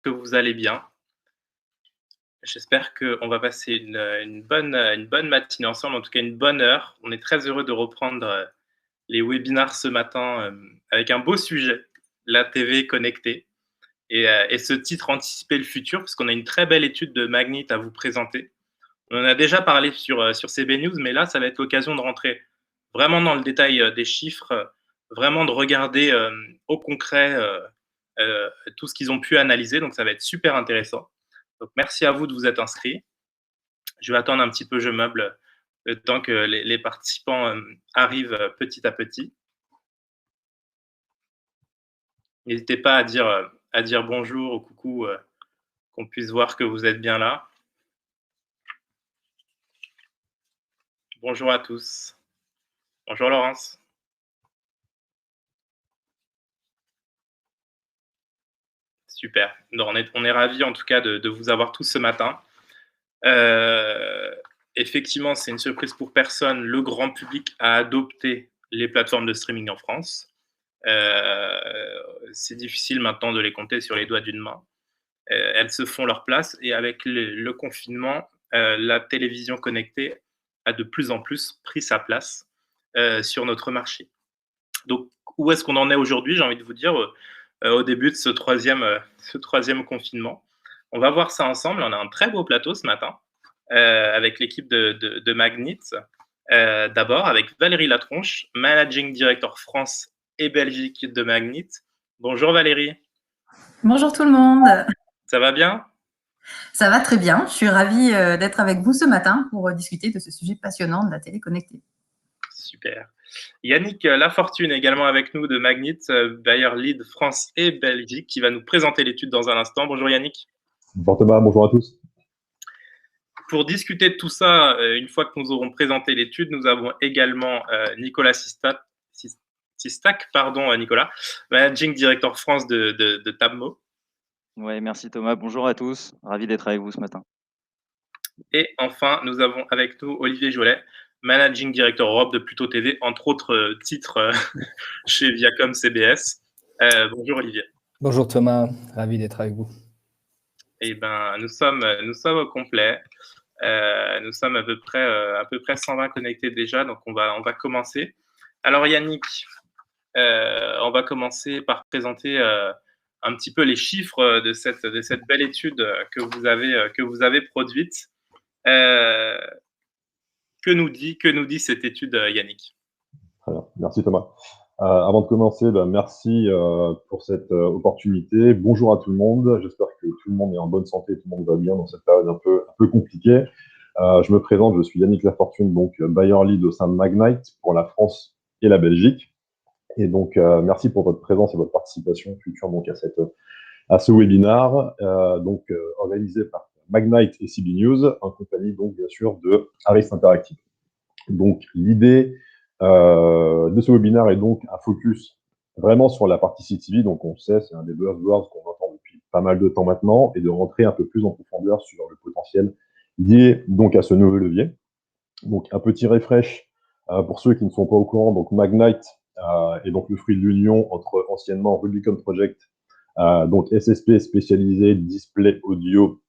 Que vous allez bien. J'espère qu'on va passer une bonne matinée ensemble, en tout cas une bonne heure. On est très heureux de reprendre, les webinars ce matin, avec un beau sujet, la TV connectée et ce titre «Anticiper le futur» parce qu'on a une très belle étude de Magnit à vous présenter. On en a déjà parlé sur CB News, mais là, ça va être l'occasion de rentrer vraiment dans le détail, des chiffres, vraiment de regarder, au concret, tout ce qu'ils ont pu analyser, donc ça va être super intéressant. Donc merci à vous de vous être inscrits. Je vais attendre un petit peu, je meuble, le temps que les participants, arrivent, petit à petit. N'hésitez pas à dire bonjour ou coucou, qu'on puisse voir que vous êtes bien là. Bonjour à tous. Bonjour Laurence. Super. Non, on est ravis en tout cas de vous avoir tous ce matin. Heu, Effectivement, c'est une surprise pour personne. Le grand public a adopté les plateformes de streaming en France. Heu, c'est difficile maintenant de les compter sur les doigts d'une main. Elles se font leur place et avec le confinement, la télévision connectée a de plus en plus pris sa place, sur notre marché. Donc où est-ce qu'on en est aujourd'hui? J'ai envie de vous dire, au début de ce 3e confinement. On va voir ça ensemble. On a un très beau plateau ce matin, avec l'équipe de Magnit. D'abord avec Valérie Latronche, Managing Director France et Belgique de Magnit. Bonjour Valérie, Bonjour tout le monde. ça va bien? Ça va très bien. Je suis ravie d'être avec vous ce matin pour discuter de ce sujet passionnant de la télé connectée. Super. Yannick Lafortune également avec nous de Magnit, Bayer Lead France et Belgique, qui va nous présenter l'étude dans un instant. Bonjour Yannick. Bonjour Thomas, bonjour à tous. Pour discuter de tout ça, une fois que nous aurons présenté l'étude, nous avons également Nicolas Sistac, pardon Nicolas, Managing Director France de Tabmo. Ouais, merci Thomas. Bonjour à tous. Ravi d'être avec vous ce matin. Et enfin, nous avons avec nous Olivier Jolet, Managing Director Europe de Pluto TV, entre autres titres chez Viacom CBS. Bonjour Olivier. Bonjour Thomas, ravi d'être avec vous. Eh ben, nous sommes au complet. Nous sommes à peu près 120 connectés déjà, donc on va commencer. Alors Yannick, on va commencer par présenter un petit peu les chiffres de cette belle étude que vous avez produite. Que nous dit cette étude, Yannick? Très bien, merci Thomas. Avant de commencer, merci pour cette opportunité. Bonjour à tout le monde. J'espère que tout le monde est en bonne santé, tout le monde va bien dans cette période un peu compliquée. Je me présente, je suis Yannick Lafortune, donc Bayer Lead au sein de Magnite pour la France et la Belgique. Et donc, merci pour votre présence et votre participation future donc à ce webinaire, organisé par Magnite et CB News, en compagnie donc bien sûr de Harris Interactive. Donc, l'idée de ce webinaire est donc un focus vraiment sur la partie CTV. Donc, on sait, c'est un des buzzwords qu'on entend depuis pas mal de temps maintenant, et de rentrer un peu plus en profondeur sur le potentiel lié donc à ce nouveau levier. Donc, un petit refresh pour ceux qui ne sont pas au courant. Donc, Magnite est donc le fruit de l'union entre anciennement Rubicon Project, donc SSP spécialisé display audio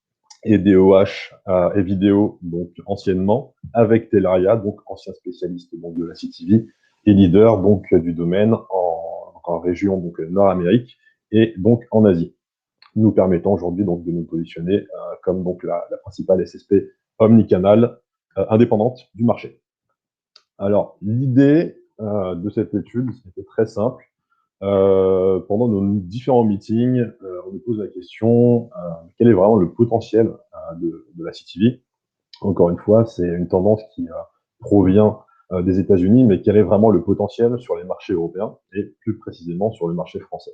et DOH et vidéo, donc anciennement, avec Telaria, donc ancien spécialiste donc, de la CTV et leader donc du domaine en région donc Nord-Amérique et donc en Asie, nous permettant aujourd'hui donc de nous positionner comme donc la principale SSP omnicanal indépendante du marché. Alors l'idée de cette étude, c'était très simple. Pendant nos différents meetings, on nous pose la question quel est vraiment le potentiel de la CTV. Encore une fois, c'est une tendance qui provient des États-Unis, mais quel est vraiment le potentiel sur les marchés européens et plus précisément sur le marché français.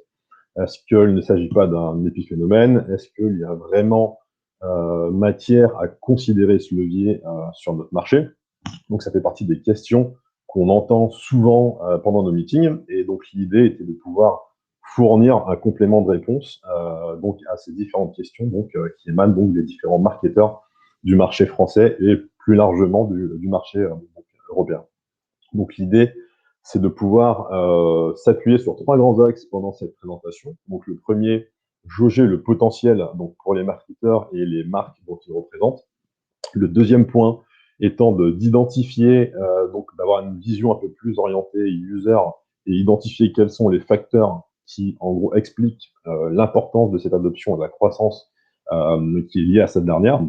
Est-ce qu'il ne s'agit pas d'un épiphénomène? Est-ce qu'il y a vraiment matière à considérer ce levier sur notre marché? Donc ça fait partie des questions qu'on entend souvent pendant nos meetings, et donc l'idée était de pouvoir fournir un complément de réponse donc à ces différentes questions donc qui émanent donc des différents marketeurs du marché français et plus largement du marché européen. Donc l'idée, c'est de pouvoir s'appuyer sur 3 grands axes pendant cette présentation. Donc le premier, jauger le potentiel donc, pour les marketeurs et les marques dont ils représentent. Le deuxième point étant d'identifier, donc d'avoir une vision un peu plus orientée user et identifier quels sont les facteurs qui, en gros, expliquent l'importance de cette adoption et la croissance qui est liée à cette dernière.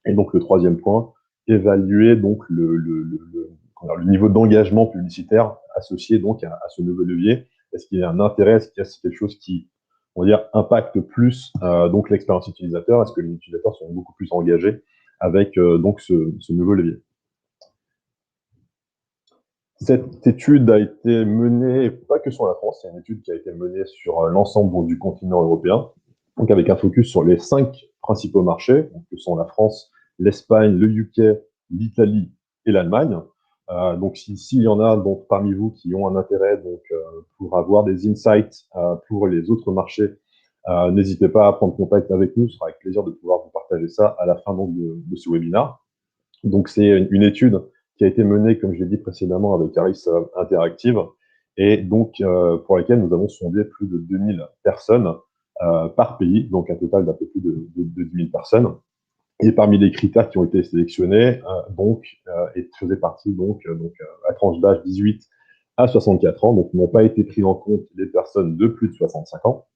Et donc, le troisième point, évaluer donc le niveau d'engagement publicitaire associé donc à ce nouveau levier. Est-ce qu'il y a un intérêt? Est-ce qu'il y a quelque chose qui, on va dire, impacte plus donc l'expérience utilisateur? Est-ce que les utilisateurs sont beaucoup plus engagés avec donc ce nouveau levier? Cette étude a été menée, pas que sur la France, c'est une étude qui a été menée sur l'ensemble du continent européen, donc avec un focus sur les 5 principaux marchés, donc, que sont la France, l'Espagne, le UK, l'Italie et l'Allemagne. Donc, s'il y en a donc, parmi vous qui ont un intérêt donc, pour avoir des insights pour les autres marchés, n'hésitez pas à prendre contact avec nous, ce sera avec plaisir de pouvoir vous partager ça à la fin donc, de ce webinaire. Donc, c'est une étude qui a été menée, comme je l'ai dit précédemment, avec Harris Interactive, et donc pour laquelle nous avons sondé plus de 2000 personnes par pays, donc un total d'un peu plus de 10 000 personnes. Et parmi les critères qui ont été sélectionnés, et faisait partie donc la tranche d'âge 18 à 64 ans, donc n'ont pas été pris en compte les personnes de plus de 65 ans.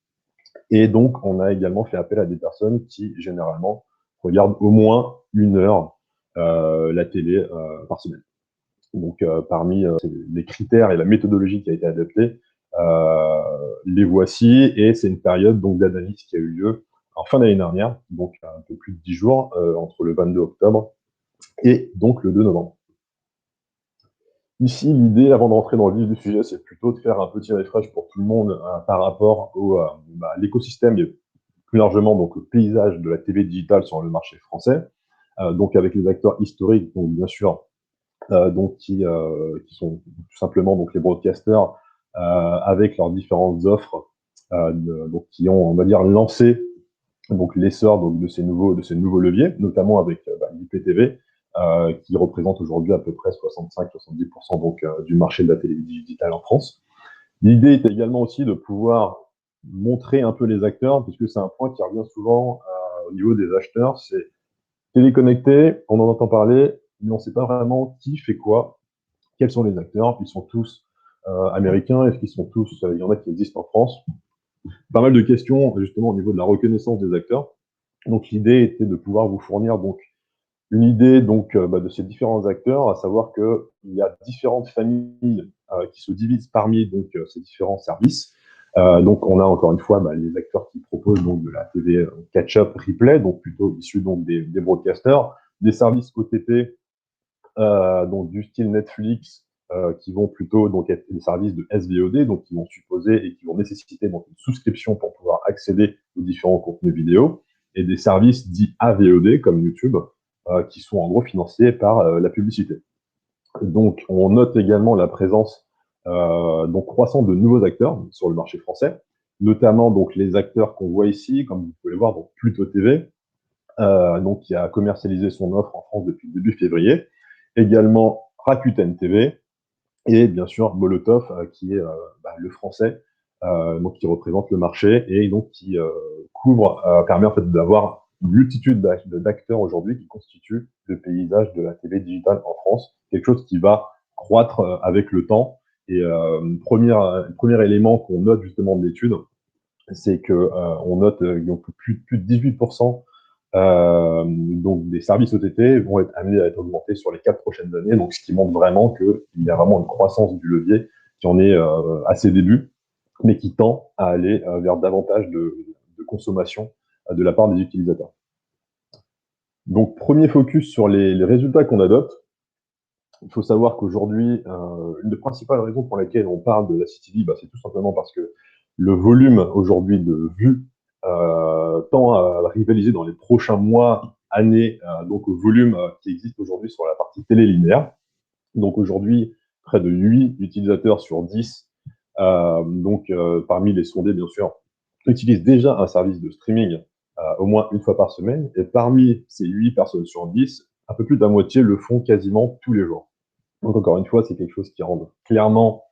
Et donc, on a également fait appel à des personnes qui, généralement, regardent au moins 1 heure la télé par semaine. Donc, parmi les critères et la méthodologie qui a été adaptée, les voici, et c'est une période donc d'analyse qui a eu lieu en fin d'année dernière, donc un peu plus de 10 jours, entre le 22 octobre et donc le 2 novembre. Ici, l'idée, avant de rentrer dans le vif du sujet, c'est plutôt de faire un petit refresh pour tout le monde par rapport à l'écosystème et plus largement donc, le paysage de la TV digitale sur le marché français, donc avec les acteurs historiques, donc bien sûr, qui sont tout simplement donc, les broadcasters avec leurs différentes offres donc, qui ont, on va dire, lancé donc l'essor donc, de ces nouveaux leviers, notamment avec l'IPTV, qui représente aujourd'hui à peu près 65-70% donc, du marché de la télévision digitale en France. L'idée est également aussi de pouvoir montrer un peu les acteurs, puisque c'est un point qui revient souvent au niveau des acheteurs, c'est téléconnecté, on en entend parler, mais on ne sait pas vraiment qui fait quoi, quels sont les acteurs, ils sont tous américains, est-ce qu'ils sont tous, il y en a qui existent en France. Pas mal de questions justement au niveau de la reconnaissance des acteurs. Donc l'idée était de pouvoir vous fournir donc une idée donc de ces différents acteurs, à savoir qu'il y a différentes familles qui se divisent parmi donc ces différents services. Donc on a encore une fois les acteurs qui proposent donc de la TV catch-up replay, donc plutôt issus donc des broadcasters, des services OTT donc du style Netflix, qui vont plutôt donc être des services de SVOD, donc qui vont supposer et qui vont nécessiter donc une souscription pour pouvoir accéder aux différents contenus vidéo, et des services dits AVOD comme YouTube, qui sont en gros financés par la publicité. Donc on note également la présence donc croissante de nouveaux acteurs sur le marché français, notamment donc les acteurs qu'on voit ici, comme vous pouvez le voir, donc Pluto TV, donc qui a commercialisé son offre en France depuis début février, également Rakuten TV, et bien sûr Molotov, qui est le français, donc qui représente le marché et donc qui permet en fait d'avoir une multitude d'acteurs aujourd'hui qui constituent le paysage de la TV digitale en France, quelque chose qui va croître avec le temps. Et premier élément qu'on note justement de l'étude, c'est que on note plus de 18% donc des services OTT vont être amenés à être augmentés sur les 4 prochaines années, donc ce qui montre vraiment qu'il y a vraiment une croissance du levier qui en est à ses débuts, mais qui tend à aller vers davantage de consommation de la part des utilisateurs. Donc premier focus sur les résultats qu'on adopte. Il faut savoir qu'aujourd'hui, une des principales raisons pour lesquelles on parle de la CTV, c'est tout simplement parce que le volume aujourd'hui de vues tend à rivaliser dans les prochains mois, années, donc au volume qui existe aujourd'hui sur la partie télé linéaire. Donc aujourd'hui, près de 8 utilisateurs sur 10, parmi les sondés, bien sûr, utilisent déjà un service de streaming au moins une fois par semaine. Et parmi ces 8 personnes sur 10, un peu plus de la moitié le font quasiment tous les jours. Donc encore une fois, c'est quelque chose qui rentre clairement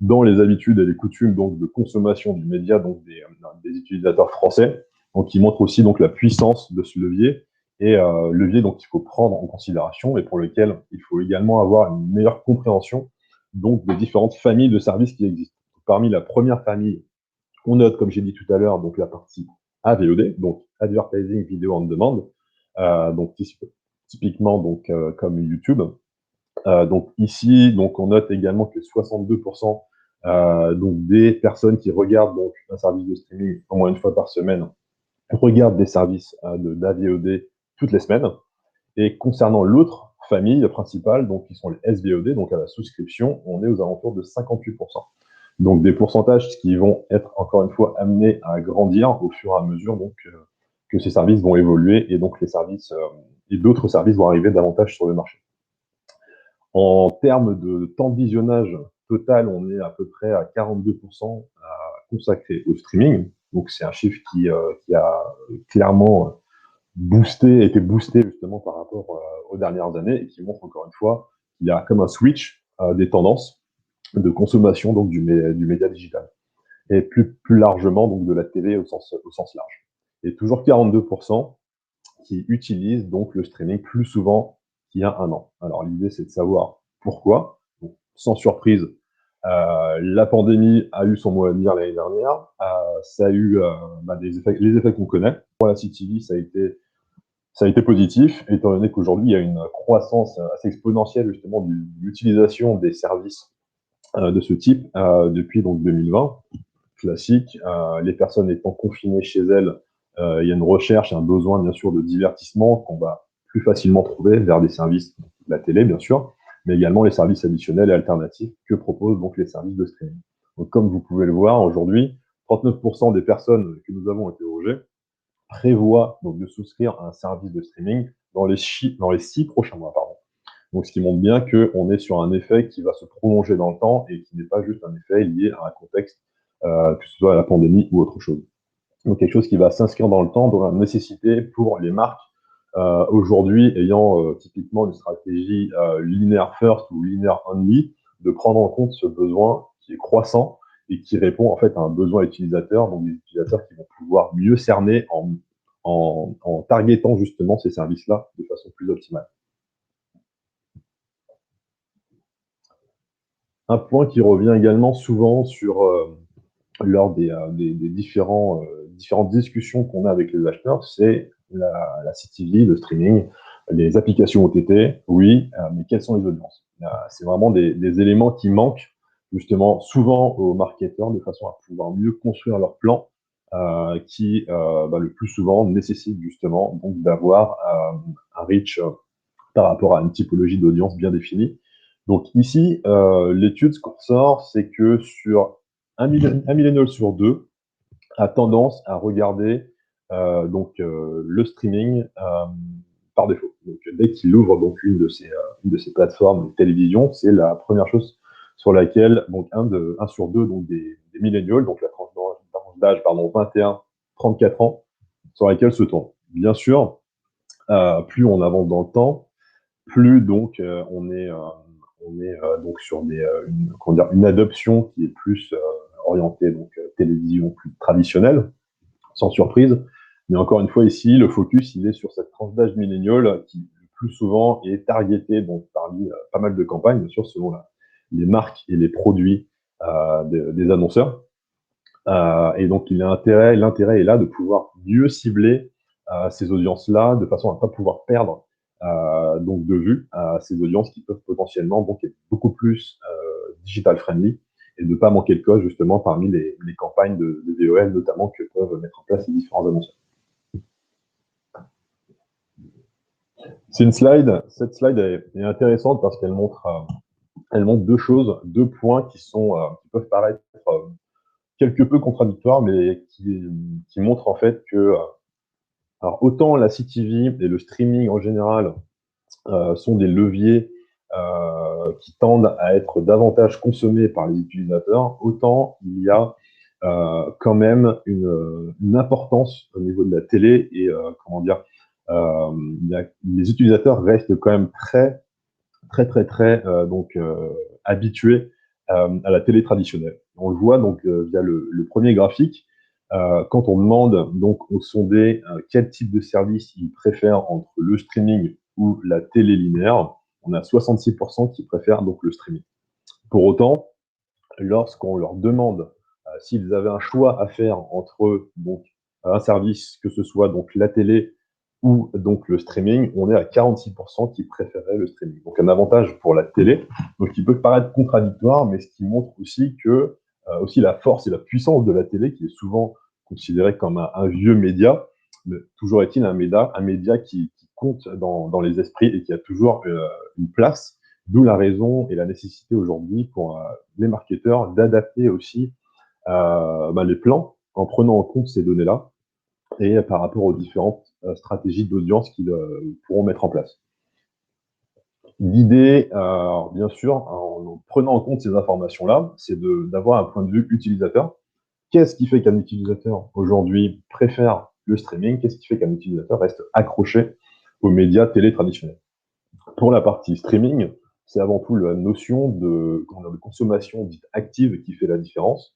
dans les habitudes et les coutumes donc, de consommation du média donc des utilisateurs français. Donc, qui montre aussi donc la puissance de ce levier et levier donc il faut prendre en considération et pour lequel il faut également avoir une meilleure compréhension donc des différentes familles de services qui existent. Parmi la première famille, on note, comme j'ai dit tout à l'heure, donc la partie AVOD, donc Advertising Video on Demand, donc typiquement donc comme YouTube. Donc ici, donc on note également que 62% donc des personnes qui regardent donc un service de streaming au moins une fois par semaine regardent des services d'AVOD toutes les semaines. Et concernant l'autre famille principale, donc qui sont les SVOD, donc à la souscription, on est aux alentours de 58%. Donc des pourcentages qui vont être encore une fois amenés à grandir au fur et à mesure donc que ces services vont évoluer et donc les services et d'autres services vont arriver davantage sur le marché. En termes de temps de visionnage total, on est à peu près à 42% consacré au streaming. Donc c'est un chiffre qui a clairement été boosté justement par rapport aux dernières années et qui montre encore une fois qu'il y a comme un switch des tendances de consommation donc du média digital et plus largement donc de la télé au sens large. Et toujours 42% qui utilisent donc le streaming plus souvent qu'il y a un an. Alors l'idée c'est de savoir pourquoi. Donc, sans surprise, la pandémie a eu son mot à dire l'année dernière. Ça a eu les effets qu'on connaît. Pour la CTV, ça a été positif, étant donné qu'aujourd'hui, il y a une croissance assez exponentielle justement de l'utilisation des services de ce type depuis donc 2020. Classique, les personnes étant confinées chez elles, il y a une recherche, un besoin bien sûr de divertissement qu'on va plus facilement trouver vers des services de la télé bien sûr, mais également les services additionnels et alternatifs que proposent donc les services de streaming. Donc comme vous pouvez le voir aujourd'hui, 39% des personnes que nous avons interrogées prévoit donc de souscrire à un service de streaming dans les 6 prochains mois. Donc, ce qui montre bien qu'on est sur un effet qui va se prolonger dans le temps et qui n'est pas juste un effet lié à un contexte, que ce soit à la pandémie ou autre chose. Donc, quelque chose qui va s'inscrire dans le temps, dans la nécessité pour les marques, aujourd'hui ayant typiquement une stratégie linear first ou linear only, de prendre en compte ce besoin qui est croissant et qui répond en fait à un besoin utilisateur, donc des utilisateurs qui vont pouvoir mieux cerner en targetant justement ces services-là de façon plus optimale. Un point qui revient également souvent lors des différentes discussions qu'on a avec les acheteurs, c'est la CTV, le streaming, les applications OTT, oui, mais quelles sont les audiences? C'est vraiment des éléments qui manquent justement souvent aux marketeurs de façon à pouvoir mieux construire leur plan qui le plus souvent nécessite justement donc d'avoir un reach par rapport à une typologie d'audience bien définie. Donc ici, l'étude, ce qu'on ressort, c'est que sur un millénial sur 2 a tendance à regarder le streaming par défaut. Donc dès qu'il ouvre donc une de ces plateformes de télévision, c'est la première chose sur laquelle donc un sur 2 donc des millennials, donc la tranche d'âge 21-34 ans, sur laquelle se tourne. Bien sûr, plus on avance dans le temps, plus donc on est donc sur une adoption qui est plus orientée donc télévision plus traditionnelle, sans surprise. Mais encore une fois ici, le focus il est sur cette tranche d'âge millénial qui le plus souvent est targetée donc parmi pas mal de campagnes, bien sûr selon les marques et les produits des annonceurs. Et donc l'intérêt est là de pouvoir mieux cibler ces audiences-là de façon à ne pas pouvoir perdre donc de vue à ces audiences qui peuvent potentiellement donc être beaucoup plus digital friendly et de ne pas manquer le code justement parmi les campagnes de VOL notamment que peuvent mettre en place les différents annonceurs. C'est une slide. Cette slide est intéressante parce qu'elle montre deux choses, 2 points qui peuvent paraître quelque peu contradictoires, mais qui montrent en fait que alors autant la CTV et le streaming en général sont des leviers qui tendent à être davantage consommés par les utilisateurs, autant il y a quand même une importance au niveau de la télé et les utilisateurs restent quand même très habitués à la télé traditionnelle. On le voit donc via le premier graphique. quand on demande donc aux sondés quel type de service ils préfèrent entre le streaming ou la télé linéaire, on a 66% qui préfèrent donc le streaming. Pour autant, lorsqu'on leur demande s'ils avaient un choix à faire entre donc un service, que ce soit donc la télé ou donc le streaming, on est à 46% qui préféraient le streaming. Donc un avantage pour la télé, donc qui peut paraître contradictoire, mais ce qui montre aussi que aussi la force et la puissance de la télé, qui est souvent considérée comme un vieux média, mais toujours est-il un média qui compte dans les esprits et qui a toujours une place. D'où la raison et la nécessité aujourd'hui pour les marketeurs d'adapter aussi les plans en prenant en compte ces données-là et par rapport aux différentes stratégies d'audience qu'ils pourront mettre en place. L'idée, bien sûr, en prenant en compte ces informations-là, c'est d'avoir un point de vue utilisateur. Qu'est-ce qui fait qu'un utilisateur aujourd'hui préfère le streaming? Qu'est-ce qui fait qu'un utilisateur reste accroché aux médias télé traditionnels? Pour la partie streaming, c'est avant tout la notion de consommation dite active qui fait la différence.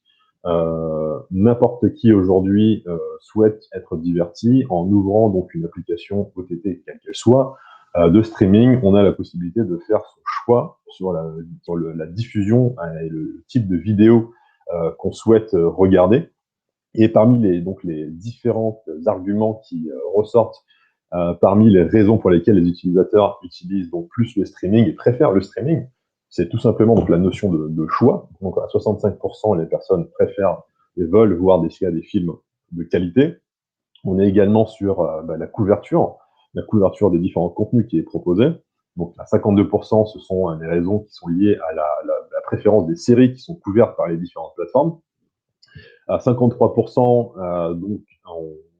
N'importe qui aujourd'hui souhaite être diverti en ouvrant donc une application OTT, quelle qu'elle soit, de streaming. On a la possibilité de faire son choix sur la diffusion et le type de vidéo qu'on souhaite regarder. Et parmi les différents arguments qui ressortent, parmi les raisons pour lesquelles les utilisateurs utilisent donc plus le streaming et préfèrent le streaming, c'est tout simplement donc la notion de choix. Donc à 65%, les personnes préfèrent et veulent voir des films de qualité. On est également sur la couverture des différents contenus qui est proposée. Donc à 52%, ce sont les raisons qui sont liées à la préférence des séries qui sont couvertes par les différentes plateformes. À 53%, donc,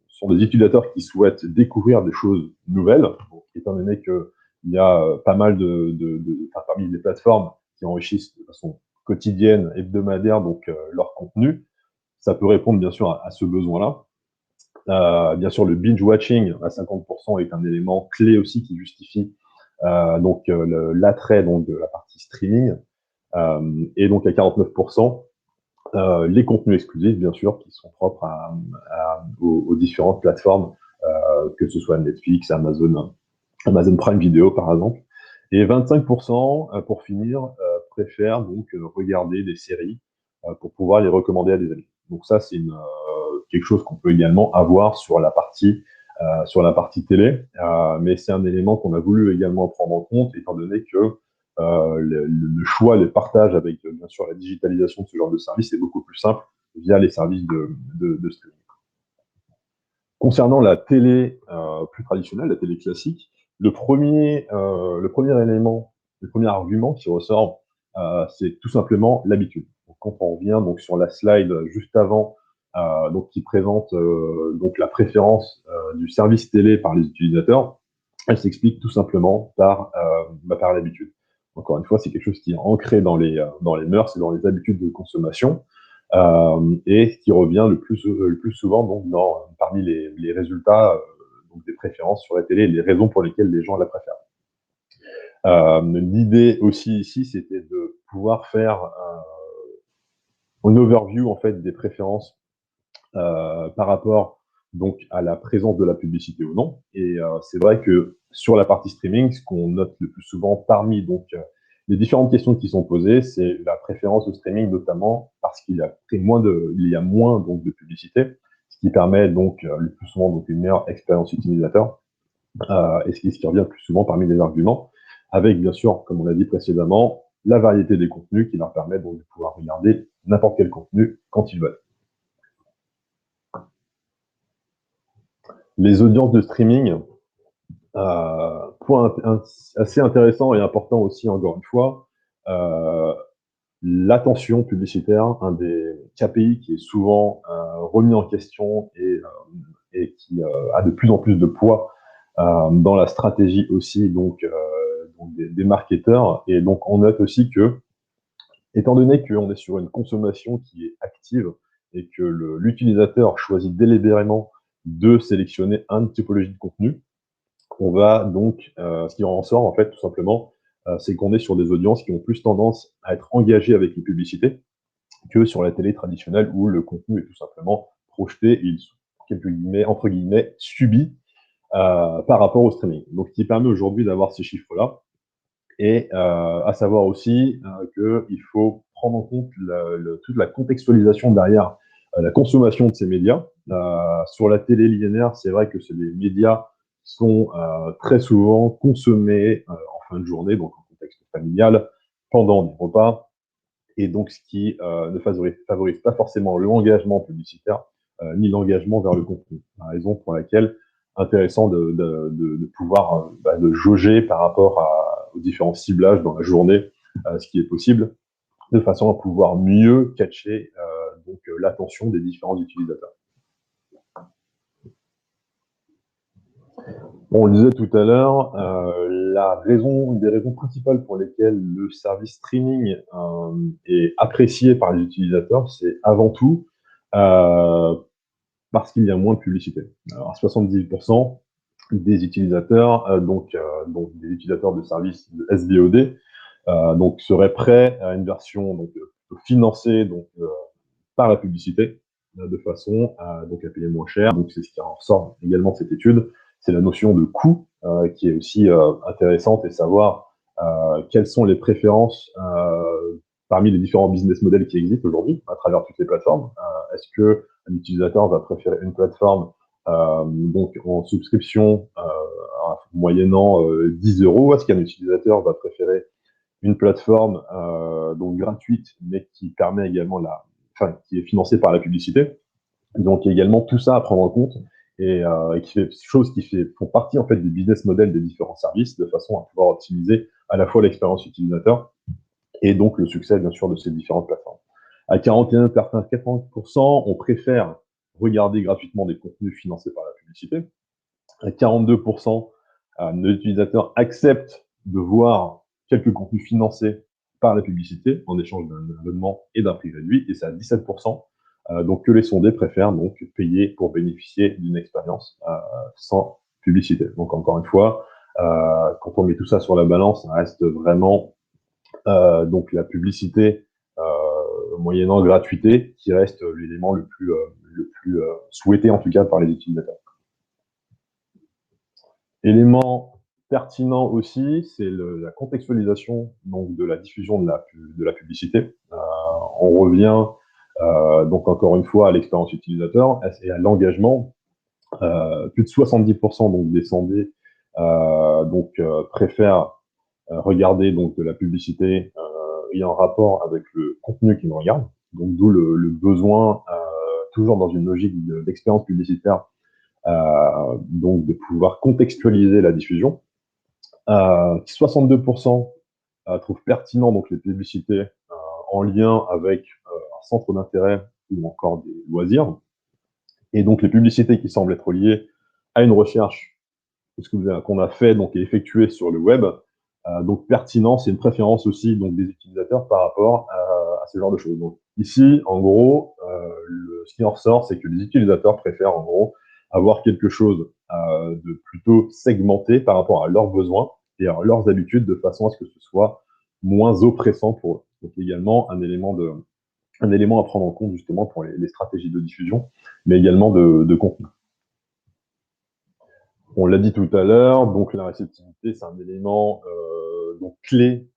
sont des utilisateurs qui souhaitent découvrir des choses nouvelles, donc, étant donné qu'il y a pas mal parmi les plateformes qui enrichissent de façon quotidienne, hebdomadaire, donc leur contenu. Ça peut répondre bien sûr à ce besoin-là. Bien sûr, le binge-watching à 50% est un élément clé aussi qui justifie l'attrait donc, de la partie streaming. Et donc à 49%, les contenus exclusifs, bien sûr, qui sont propres aux différentes plateformes, que ce soit Netflix, Amazon Prime Video, par exemple. Et 25%, pour finir, préfèrent donc regarder des séries pour pouvoir les recommander à des amis. Donc ça, c'est quelque chose qu'on peut également avoir sur la partie télé, mais c'est un élément qu'on a voulu également prendre en compte, étant donné que le choix, les partages avec, bien sûr, la digitalisation de ce genre de service est beaucoup plus simple via les services de streaming. Concernant la télé plus traditionnelle, la télé classique, le premier argument qui ressort, c'est tout simplement l'habitude. Quand on revient donc sur la slide juste avant, donc qui présente donc la préférence du service télé par les utilisateurs, elle s'explique tout simplement par l'habitude. Encore une fois, c'est quelque chose qui est ancré dans les mœurs et dans les habitudes de consommation, et qui revient le plus souvent donc parmi les résultats donc des préférences sur la télé et les raisons pour lesquelles les gens la préfèrent. L'idée aussi ici, c'était de pouvoir faire un overview en fait des préférences par rapport donc à la présence de la publicité ou non. Et c'est vrai que sur la partie streaming, ce qu'on note le plus souvent parmi donc les différentes questions qui sont posées, c'est la préférence au streaming, notamment parce qu'il y a moins donc de publicité, ce qui permet donc le plus souvent donc une meilleure expérience utilisateur, et ce qui revient le plus souvent parmi les arguments, avec bien sûr, comme on l'a dit précédemment, la variété des contenus qui leur permet donc de pouvoir regarder n'importe quel contenu quand ils veulent. Les audiences de streaming, point assez intéressant et important aussi, encore une fois, l'attention publicitaire, un des KPI qui est souvent remis en question et qui a de plus en plus de poids dans la stratégie aussi donc des marketeurs. Et donc on note aussi que, étant donné qu'on est sur une consommation qui est active et que l'utilisateur choisit délibérément de sélectionner une typologie de contenu, on va donc, ce qui en ressort en fait tout simplement, c'est qu'on est sur des audiences qui ont plus tendance à être engagées avec les publicités que sur la télé traditionnelle où le contenu est tout simplement projeté et ils sont, entre guillemets, subis par rapport au streaming. Donc, ce qui permet aujourd'hui d'avoir ces chiffres-là. Et à savoir aussi qu'il faut prendre en compte toute la contextualisation derrière la consommation de ces médias. Sur la télé linéaire, c'est vrai que c'est des médias qui sont très souvent consommés en fin de journée, donc en contexte familial, pendant des repas, et donc ce qui ne favorise pas forcément l'engagement publicitaire ni l'engagement vers le contenu. La raison pour laquelle intéressant de pouvoir de jauger par rapport aux différents ciblages dans la journée, ce qui est possible, de façon à pouvoir mieux catcher l'attention des différents utilisateurs. Bon, on le disait tout à l'heure, une des raisons principales pour lesquelles le service streaming est apprécié par les utilisateurs, c'est avant tout parce qu'il y a moins de publicité. Alors, 70% des utilisateurs, donc des utilisateurs de services de SVOD, donc seraient prêts à une version financée par la publicité, de façon à payer moins cher. Donc c'est ce qui en ressort également de cette étude, c'est la notion de coût qui est aussi intéressante, et savoir quelles sont les préférences parmi les différents business models qui existent aujourd'hui à travers toutes les plateformes. Est-ce que un utilisateur va préférer une plateforme donc en subscription moyennant 10 €? Est-ce qu'un utilisateur va préférer une plateforme donc gratuite, mais qui permet également qui est financée par la publicité? Donc il y a également tout ça à prendre en compte, et font partie en fait du business model des différents services, de façon à pouvoir optimiser à la fois l'expérience utilisateur et donc le succès bien sûr de ces différentes plateformes. À 80%, on préfère regarder gratuitement des contenus financés par la publicité. À 42%, nos utilisateurs acceptent de voir quelques contenus financés par la publicité en échange d'un abonnement et d'un prix réduit. Et c'est à 17% donc que les sondés préfèrent donc payer pour bénéficier d'une expérience sans publicité. Donc encore une fois, quand on met tout ça sur la balance, ça reste vraiment donc la publicité moyennant gratuité qui reste l'élément le plus souhaité en tout cas par les utilisateurs. Élément pertinent aussi, c'est la contextualisation donc de la diffusion de la publicité. On revient donc encore une fois à l'expérience utilisateur et à l'engagement. Plus de 70% donc des sondés préfèrent regarder donc de la publicité ayant rapport avec le contenu qu'ils regardent. Donc d'où le besoin, toujours dans une logique d'expérience publicitaire, donc de pouvoir contextualiser la diffusion. 62% trouvent pertinent donc les publicités en lien avec un centre d'intérêt ou encore des loisirs. Et donc les publicités qui semblent être liées à une recherche qu'on a fait donc et effectuée sur le web. Donc pertinent, c'est une préférence aussi donc des utilisateurs par rapport à ce genre de choses. Donc ici, en gros, ce qui en ressort, c'est que les utilisateurs préfèrent en gros avoir quelque chose de plutôt segmenté par rapport à leurs besoins et à leurs habitudes, de façon à ce que ce soit moins oppressant pour eux. Donc également un élément à prendre en compte justement pour les stratégies de diffusion, mais également de contenu. On l'a dit tout à l'heure, donc la réceptivité, c'est un élément donc clé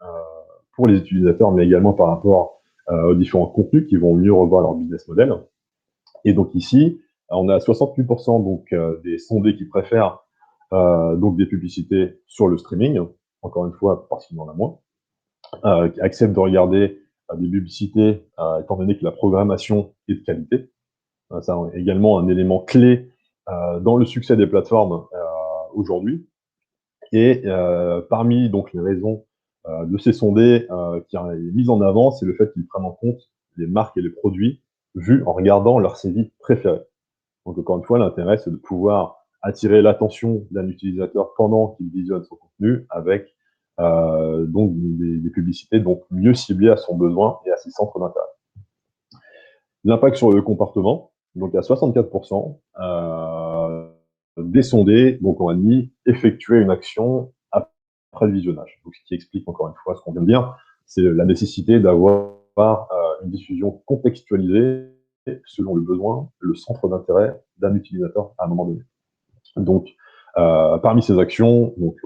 pour les utilisateurs, mais également par rapport aux différents contenus qui vont mieux revoir leur business model. Et donc ici, on a 68% donc des sondés qui préfèrent donc des publicités sur le streaming, encore une fois parce qu'il y en a moins, qui acceptent de regarder des publicités étant donné que la programmation est de qualité. C'est également un élément clé dans le succès des plateformes aujourd'hui. Et parmi donc les raisons de ces sondés qui est mise en avant, c'est le fait qu'ils prennent en compte les marques et les produits vus en regardant leur série préférée. Donc encore une fois, l'intérêt, c'est de pouvoir attirer l'attention d'un utilisateur pendant qu'il visionne son contenu avec donc des publicités donc mieux ciblées à son besoin et à ses centres d'intérêt. L'impact sur le comportement, donc à 64%, des sondés donc ont admis effectuer une action après le visionnage. Donc ce qui explique encore une fois ce qu'on vient de dire, c'est la nécessité d'avoir une diffusion contextualisée selon le besoin, le centre d'intérêt d'un utilisateur à un moment donné. Donc, parmi ces actions, donc,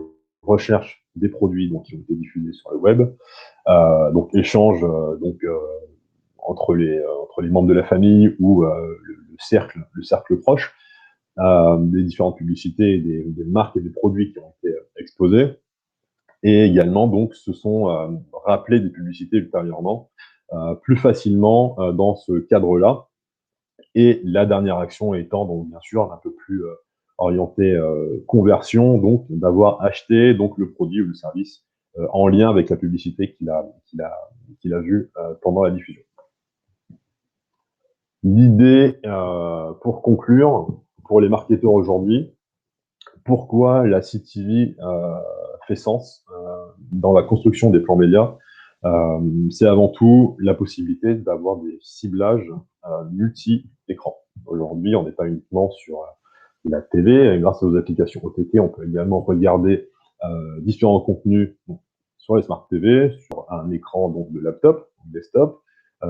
recherche des produits donc, qui ont été diffusés sur le web, donc échange entre les membres de la famille ou le cercle proche, des différentes publicités, des marques et des produits qui ont été exposés. Et également, donc, se sont rappelés des publicités ultérieurement, plus facilement dans ce cadre-là. Et la dernière action étant, donc, bien sûr, un peu plus orientée conversion, donc d'avoir acheté donc, le produit ou le service en lien avec la publicité qu'il a vue pendant la diffusion. L'idée, pour conclure, pour les marketeurs aujourd'hui, pourquoi la CTV fait sens dans la construction des plans médias, c'est avant tout la possibilité d'avoir des ciblages multi-écrans. Aujourd'hui, on n'est pas uniquement sur la TV, grâce aux applications OTT, on peut également regarder différents contenus sur les Smart TV, sur un écran donc, de laptop, desktop,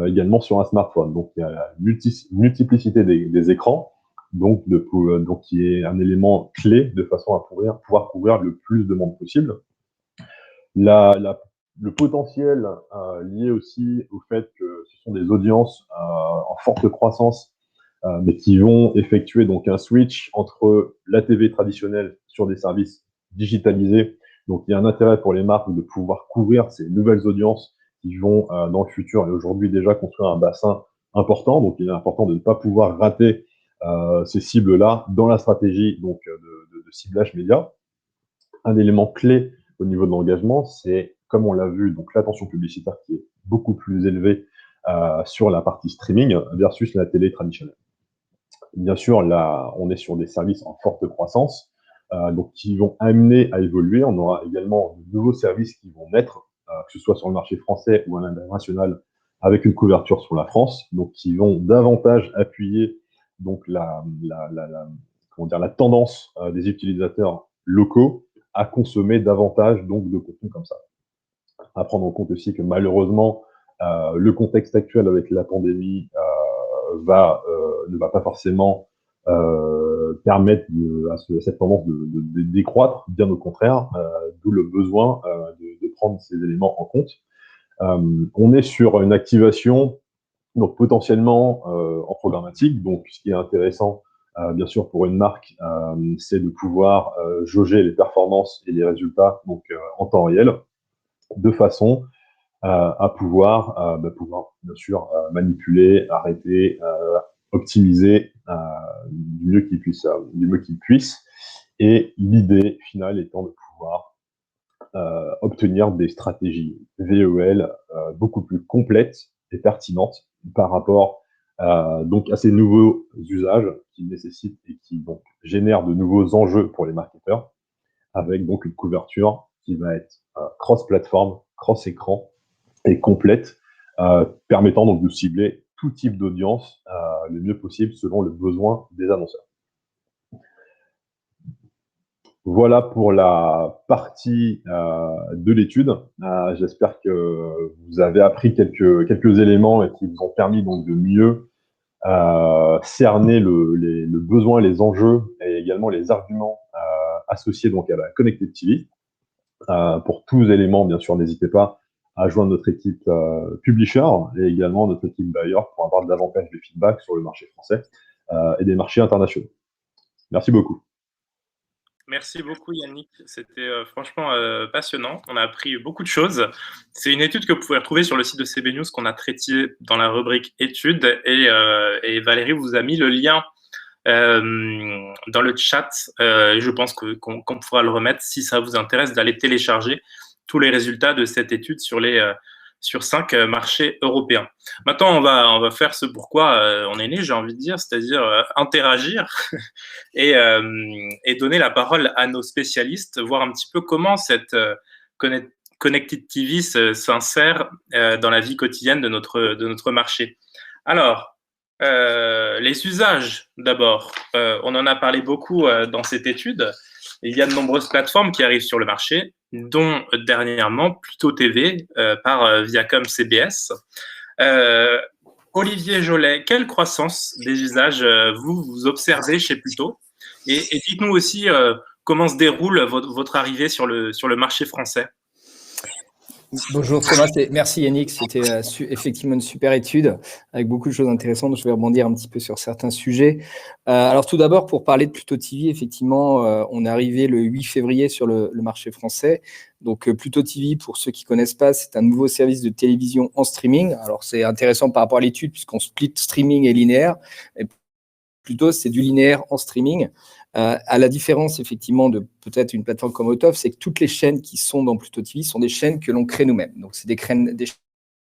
également sur un smartphone. Donc, il y a la multiplicité des écrans, donc qui est un élément clé de façon à pouvoir couvrir le plus de monde possible. Le potentiel lié aussi au fait que ce sont des audiences en forte croissance, mais qui vont effectuer donc un switch entre la TV traditionnelle sur des services digitalisés. Donc, il y a un intérêt pour les marques de pouvoir couvrir ces nouvelles audiences qui vont dans le futur et aujourd'hui déjà construire un bassin important. Donc, il est important de ne pas pouvoir rater ces cibles-là dans la stratégie donc, de ciblage média. Un élément clé au niveau de l'engagement, c'est, comme on l'a vu, donc l'attention publicitaire qui est beaucoup plus élevée sur la partie streaming versus la télé traditionnelle. Bien sûr, là, on est sur des services en forte croissance, donc qui vont amener à évoluer. On aura également de nouveaux services qui vont naître, que ce soit sur le marché français ou à l'international, avec une couverture sur la France, donc qui vont davantage appuyer donc la tendance des utilisateurs locaux à consommer davantage donc de contenu comme ça. À prendre en compte aussi que malheureusement, le contexte actuel avec la pandémie ne va pas forcément permettre à cette tendance de décroître, bien au contraire, d'où le besoin de prendre ces éléments en compte. On est sur une activation donc potentiellement en programmatique, donc ce qui est intéressant bien sûr pour une marque, c'est de pouvoir jauger les performances et les résultats donc en temps réel, de façon à pouvoir bien sûr manipuler, arrêter, optimiser du mieux qu'il puisse. Et l'idée finale étant de pouvoir obtenir des stratégies VEL beaucoup plus complètes et pertinentes par rapport donc à ces nouveaux usages qui nécessitent et qui donc génèrent de nouveaux enjeux pour les marketeurs, avec donc une couverture qui va être cross-plateforme, cross-écran et complète, permettant donc de cibler tout type d'audience le mieux possible selon le besoin des annonceurs. Voilà pour la partie de l'étude. J'espère que vous avez appris quelques éléments et qui vous ont permis donc de mieux cerner le besoin, les enjeux et également les arguments associés donc à la Connected TV. Pour tous les éléments, bien sûr, n'hésitez pas à joindre notre équipe publisher et également notre équipe buyer pour avoir davantage de feedback sur le marché français et des marchés internationaux. Merci beaucoup. Merci beaucoup Yannick, c'était franchement passionnant, on a appris beaucoup de choses. C'est une étude que vous pouvez retrouver sur le site de CB News qu'on a traité dans la rubrique études et Valérie vous a mis le lien dans le chat. Je pense qu'on pourra le remettre si ça vous intéresse d'aller télécharger tous les résultats de cette étude sur 5 marchés européens. Maintenant, on va faire ce pourquoi on est né, j'ai envie de dire, c'est-à-dire interagir et donner la parole à nos spécialistes, voir un petit peu comment cette Connected TV s'insère dans la vie quotidienne de notre marché. Alors, les usages d'abord, on en a parlé beaucoup dans cette étude. Il y a de nombreuses plateformes qui arrivent sur le marché, dont dernièrement Pluto TV par Viacom CBS. Olivier Jolet, quelle croissance des usages vous observez chez Pluto? Et dites-nous aussi comment se déroule votre arrivée sur le marché français. Bonjour Thomas, merci Yannick, c'était effectivement une super étude avec beaucoup de choses intéressantes. Je vais rebondir un petit peu sur certains sujets. Alors tout d'abord, pour parler de Pluto TV, effectivement, on est arrivé le 8 février sur le marché français. Donc Pluto TV, pour ceux qui ne connaissent pas, c'est un nouveau service de télévision en streaming. Alors c'est intéressant par rapport à l'étude puisqu'on split streaming et linéaire. Et Pluto, c'est du linéaire en streaming. À la différence, effectivement, de peut-être une plateforme comme Out of, c'est que toutes les chaînes qui sont dans Pluto TV sont des chaînes que l'on crée nous-mêmes. Donc, c'est des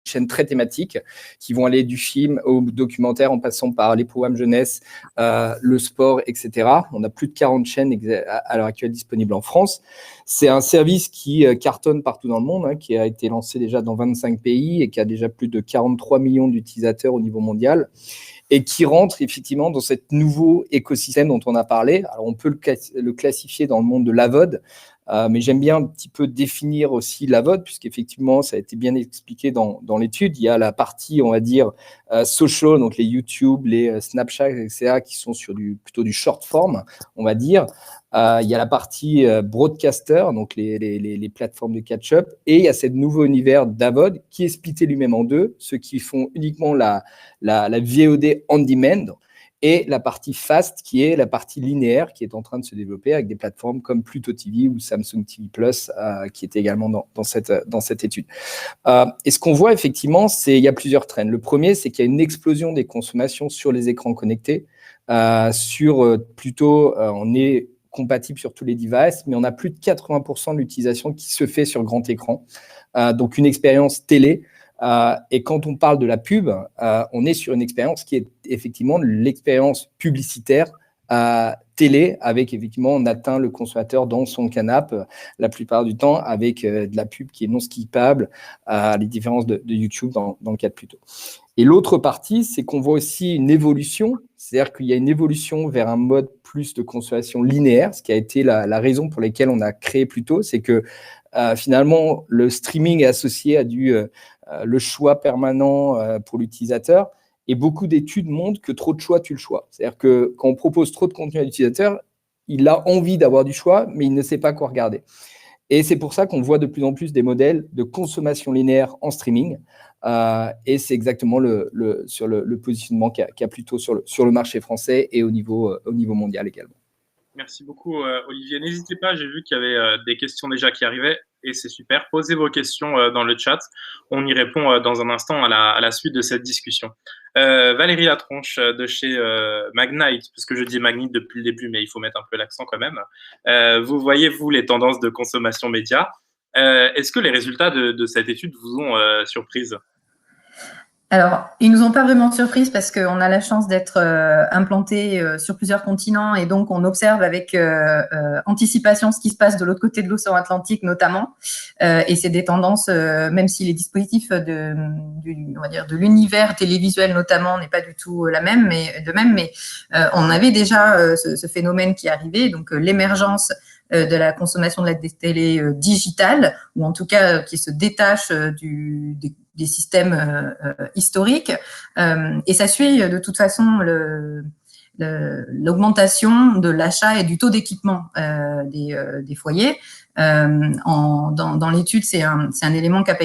chaînes très thématiques qui vont aller du film au documentaire en passant par les programmes jeunesse, le sport, etc. On a plus de 40 chaînes à l'heure actuelle disponibles en France. C'est un service qui cartonne partout dans le monde, qui a été lancé déjà dans 25 pays et qui a déjà plus de 43 millions d'utilisateurs au niveau mondial, et qui rentre effectivement dans cet nouveau écosystème dont on a parlé. Alors, on peut le classifier dans le monde de l'AVOD, mais j'aime bien un petit peu définir aussi l'AVOD, puisqu'effectivement, ça a été bien expliqué dans l'étude. Il y a la partie, on va dire, social, donc les YouTube, les Snapchat, etc., qui sont sur plutôt du short form, on va dire. Il y a la partie broadcaster, donc les plateformes de catch-up, et il y a ce nouveau univers d'AVOD qui est splitté lui-même en deux, ceux qui font uniquement la VOD on demand, et la partie fast, qui est la partie linéaire, qui est en train de se développer avec des plateformes comme Pluto TV ou Samsung TV Plus, qui était également dans cette étude. Et ce qu'on voit effectivement, il y a plusieurs trends. Le premier, c'est qu'il y a une explosion des consommations sur les écrans connectés. Pluto, on est compatible sur tous les devices, mais on a plus de 80% de l'utilisation qui se fait sur grand écran. Donc, une expérience télé. Et quand on parle de la pub, on est sur une expérience qui est effectivement l'expérience publicitaire télé, avec effectivement, on atteint le consommateur dans son canapé la plupart du temps avec de la pub qui est non skippable, les différences de YouTube dans le cas de Pluto. Et l'autre partie, c'est qu'on voit aussi une évolution, c'est-à-dire qu'il y a une évolution vers un mode plus de consommation linéaire, ce qui a été la raison pour laquelle on a créé Pluto, c'est que finalement, le streaming est associé à le choix permanent pour l'utilisateur. Et beaucoup d'études montrent que trop de choix tue le choix. C'est-à-dire que quand on propose trop de contenu à l'utilisateur, il a envie d'avoir du choix, mais il ne sait pas quoi regarder. Et c'est pour ça qu'on voit de plus en plus des modèles de consommation linéaire en streaming. Et c'est exactement sur le positionnement qu'il y a plutôt sur le marché français et au niveau mondial également. Merci beaucoup, Olivier. N'hésitez pas, j'ai vu qu'il y avait des questions déjà qui arrivaient et c'est super. Posez vos questions dans le chat. On y répond dans un instant à la suite de cette discussion. Valérie Latronche de chez Magnite, parce que je dis Magnite depuis le début, mais il faut mettre un peu l'accent quand même. Vous voyez, vous, les tendances de consommation média. Est-ce que les résultats de cette étude vous ont surprise ? Alors, ils nous ont pas vraiment surprise parce qu'on a la chance d'être implanté sur plusieurs continents et donc on observe avec anticipation ce qui se passe de l'autre côté de l'océan Atlantique notamment. Et c'est des tendances, même si les dispositifs on va dire de l'univers télévisuel notamment n'est pas du tout la même, mais on avait déjà ce phénomène qui arrivait, donc l'émergence de la consommation de la télé digitale, ou en tout cas qui se détache des systèmes historiques. Et ça suit de toute façon l'augmentation de l'achat et du taux d'équipement des foyers. Dans l'étude, c'est un élément qui n'a pas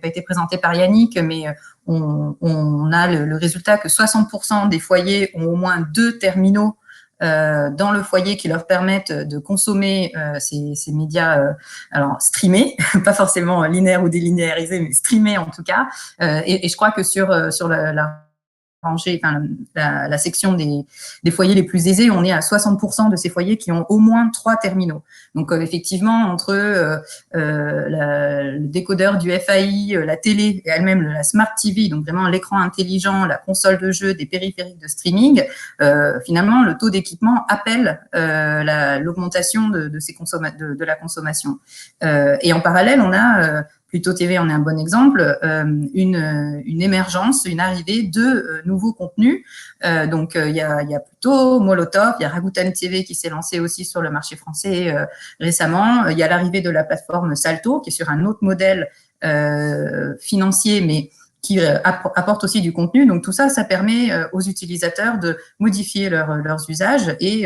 été présenté par Yannick, mais on a le résultat que 60% des foyers ont au moins 2 terminaux dans le foyer qui leur permettent de consommer ces médias alors streamés, pas forcément linéaires ou délinéarisés, mais streamés en tout cas. Et je crois que sur la rangée, enfin la section des foyers les plus aisés, on est à 60% de ces foyers qui ont au moins 3 terminaux. Donc effectivement, entre le décodeur du FAI, la télé et elle-même la Smart TV, donc vraiment l'écran intelligent, la console de jeu, des périphériques de streaming, finalement le taux d'équipement appelle l'augmentation de la consommation. Et en parallèle, on a Pluto TV en est un bon exemple, une émergence, une arrivée de nouveaux contenus. Donc, il y a Pluto, Molotov, il y a Rakuten TV qui s'est lancé aussi sur le marché français récemment. Il y a l'arrivée de la plateforme Salto qui est sur un autre modèle financier, mais qui apportent aussi du contenu. Donc tout ça, ça permet aux utilisateurs de modifier leurs usages et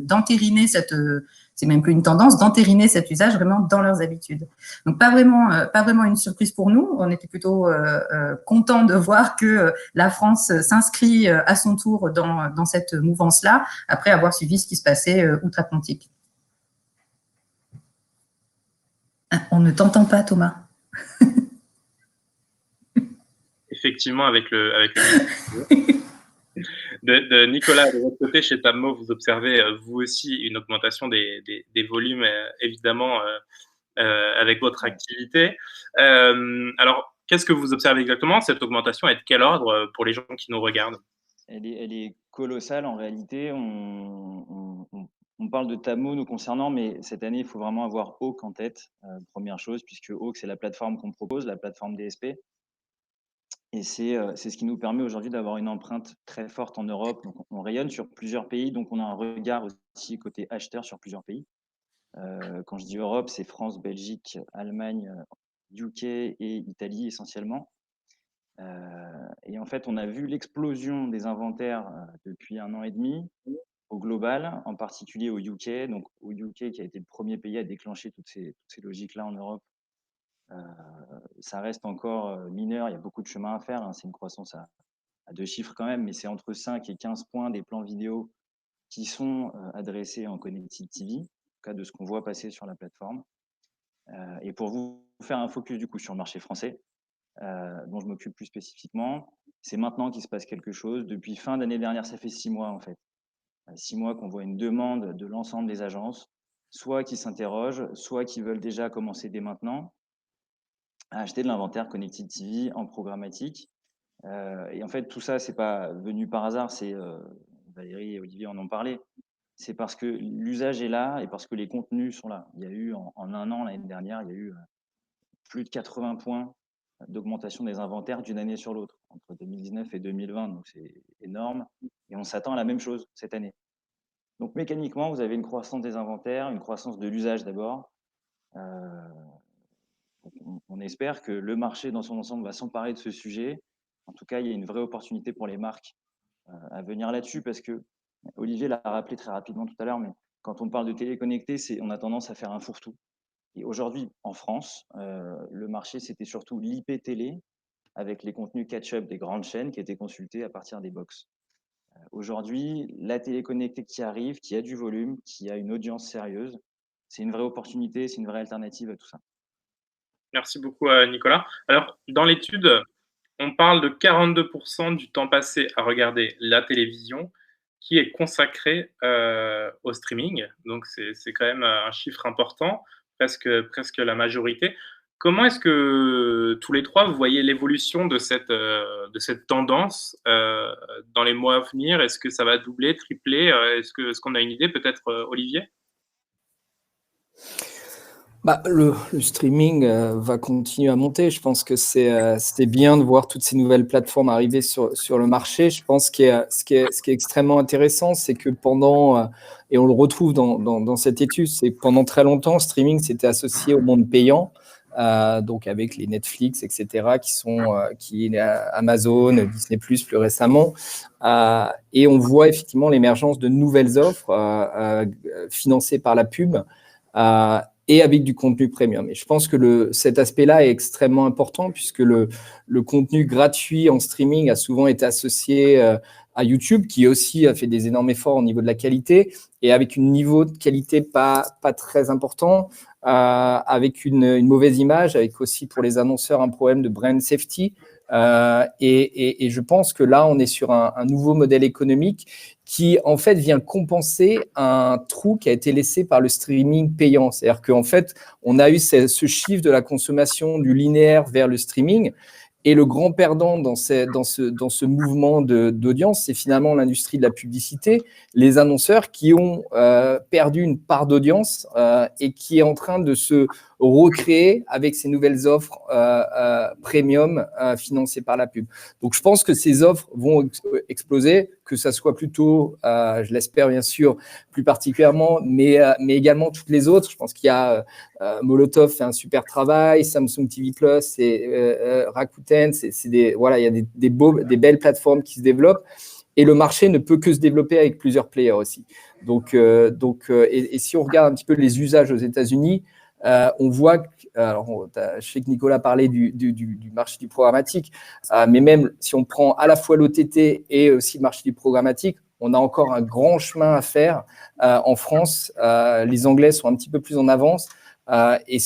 d'entériner c'est même plus une tendance, d'entériner cet usage vraiment dans leurs habitudes. Donc pas vraiment une surprise pour nous. On était plutôt contents de voir que la France s'inscrit à son tour dans cette mouvance-là, après avoir suivi ce qui se passait outre-Atlantique. On ne t'entend pas, Thomas. Effectivement, avec le de Nicolas, de votre côté, chez Tabmo, vous observez vous aussi une augmentation des volumes, évidemment, avec votre activité. Alors, qu'est-ce que vous observez exactement? Cette augmentation est de quel ordre pour les gens qui nous regardent? Elle est colossale en réalité. On parle de Tabmo nous concernant, mais cette année, il faut vraiment avoir Hawk en tête, première chose, puisque Hawk, c'est la plateforme qu'on propose, la plateforme DSP. Et c'est ce qui nous permet aujourd'hui d'avoir une empreinte très forte en Europe. Donc, on rayonne sur plusieurs pays, donc on a un regard aussi côté acheteur sur plusieurs pays. Quand je dis Europe, c'est France, Belgique, Allemagne, UK et Italie essentiellement. Et en fait, on a vu l'explosion des inventaires depuis 1 an et demi au global, en particulier au UK. Donc au UK qui a été le premier pays à déclencher toutes ces logiques-là en Europe. Ça reste encore mineur, il y a beaucoup de chemin à faire, hein. C'est une croissance à 2 chiffres quand même, mais c'est entre 5 et 15 points des plans vidéo qui sont adressés en Connected TV, en tout cas de ce qu'on voit passer sur la plateforme. Et pour vous faire un focus du coup sur le marché français, dont je m'occupe plus spécifiquement, c'est maintenant qu'il se passe quelque chose. Depuis fin d'année dernière, ça fait 6 mois en fait. 6 mois qu'on voit une demande de l'ensemble des agences, soit qui s'interrogent, soit qui veulent déjà commencer dès maintenant à acheter de l'inventaire Connected TV en programmatique. Et en fait, tout ça, c'est pas venu par hasard, c'est Valérie et Olivier en ont parlé. C'est parce que l'usage est là et parce que les contenus sont là. Il y a eu en 1 an, l'année dernière, il y a eu plus de 80 points d'augmentation des inventaires d'une année sur l'autre, entre 2019 et 2020. Donc, c'est énorme. Et on s'attend à la même chose cette année. Donc, mécaniquement, vous avez une croissance des inventaires, une croissance de l'usage d'abord. On espère que le marché dans son ensemble va s'emparer de ce sujet. En tout cas, il y a une vraie opportunité pour les marques à venir là-dessus parce que Olivier l'a rappelé très rapidement tout à l'heure, mais quand on parle de téléconnecté, on a tendance à faire un fourre-tout. Et aujourd'hui, en France, le marché, c'était surtout l'IP télé avec les contenus catch-up des grandes chaînes qui étaient consultés à partir des box. Aujourd'hui, la téléconnectée qui arrive, qui a du volume, qui a une audience sérieuse, c'est une vraie opportunité, c'est une vraie alternative à tout ça. Merci beaucoup, Nicolas. Alors, dans l'étude, on parle de 42% du temps passé à regarder la télévision qui est consacré au streaming. Donc, c'est quand même un chiffre important, presque la majorité. Comment est-ce que tous les trois, vous voyez l'évolution de cette tendance dans les mois à venir? Est-ce que ça va doubler, tripler? Est-ce qu'on a une idée, peut-être, Olivier? Le streaming va continuer à monter. Je pense que c'était bien de voir toutes ces nouvelles plateformes arriver sur le marché. Je pense que ce qui est extrêmement intéressant, c'est que et on le retrouve dans cette étude, c'est que pendant très longtemps, streaming s'était associé au monde payant, donc avec les Netflix, etc., qui Amazon, Disney+, plus récemment. Et on voit effectivement l'émergence de nouvelles offres financées par la pub, et avec du contenu premium. Et je pense que cet aspect-là est extrêmement important puisque le contenu gratuit en streaming a souvent été associé à YouTube, qui aussi a fait des énormes efforts au niveau de la qualité et avec un niveau de qualité pas très important, avec une mauvaise image, avec aussi pour les annonceurs un problème de brand safety. Et je pense que là, on est sur un nouveau modèle économique qui, en fait, vient compenser un trou qui a été laissé par le streaming payant. C'est-à-dire qu'en fait, on a eu ce chiffre de la consommation du linéaire vers le streaming. Et le grand perdant dans ce mouvement d'audience, c'est finalement l'industrie de la publicité, les annonceurs qui ont perdu une part d'audience et qui est en train de se recréer avec ces nouvelles offres premium financées par la pub. Donc, je pense que ces offres vont exploser, que ça soit plutôt, je l'espère bien sûr, plus particulièrement, mais également toutes les autres. Je pense qu'il y a Molotov fait un super travail, Samsung TV Plus et Rakuten, voilà, il y a des belles plateformes qui se développent. Et le marché ne peut que se développer avec plusieurs players aussi. Donc, si on regarde un petit peu les usages aux États-Unis, on voit que, alors, je sais que Nicolas parlait du marché du programmatique, mais même si on prend à la fois l'OTT et aussi le marché du programmatique, on a encore un grand chemin à faire en France. Les Anglais sont un petit peu plus en avance. Et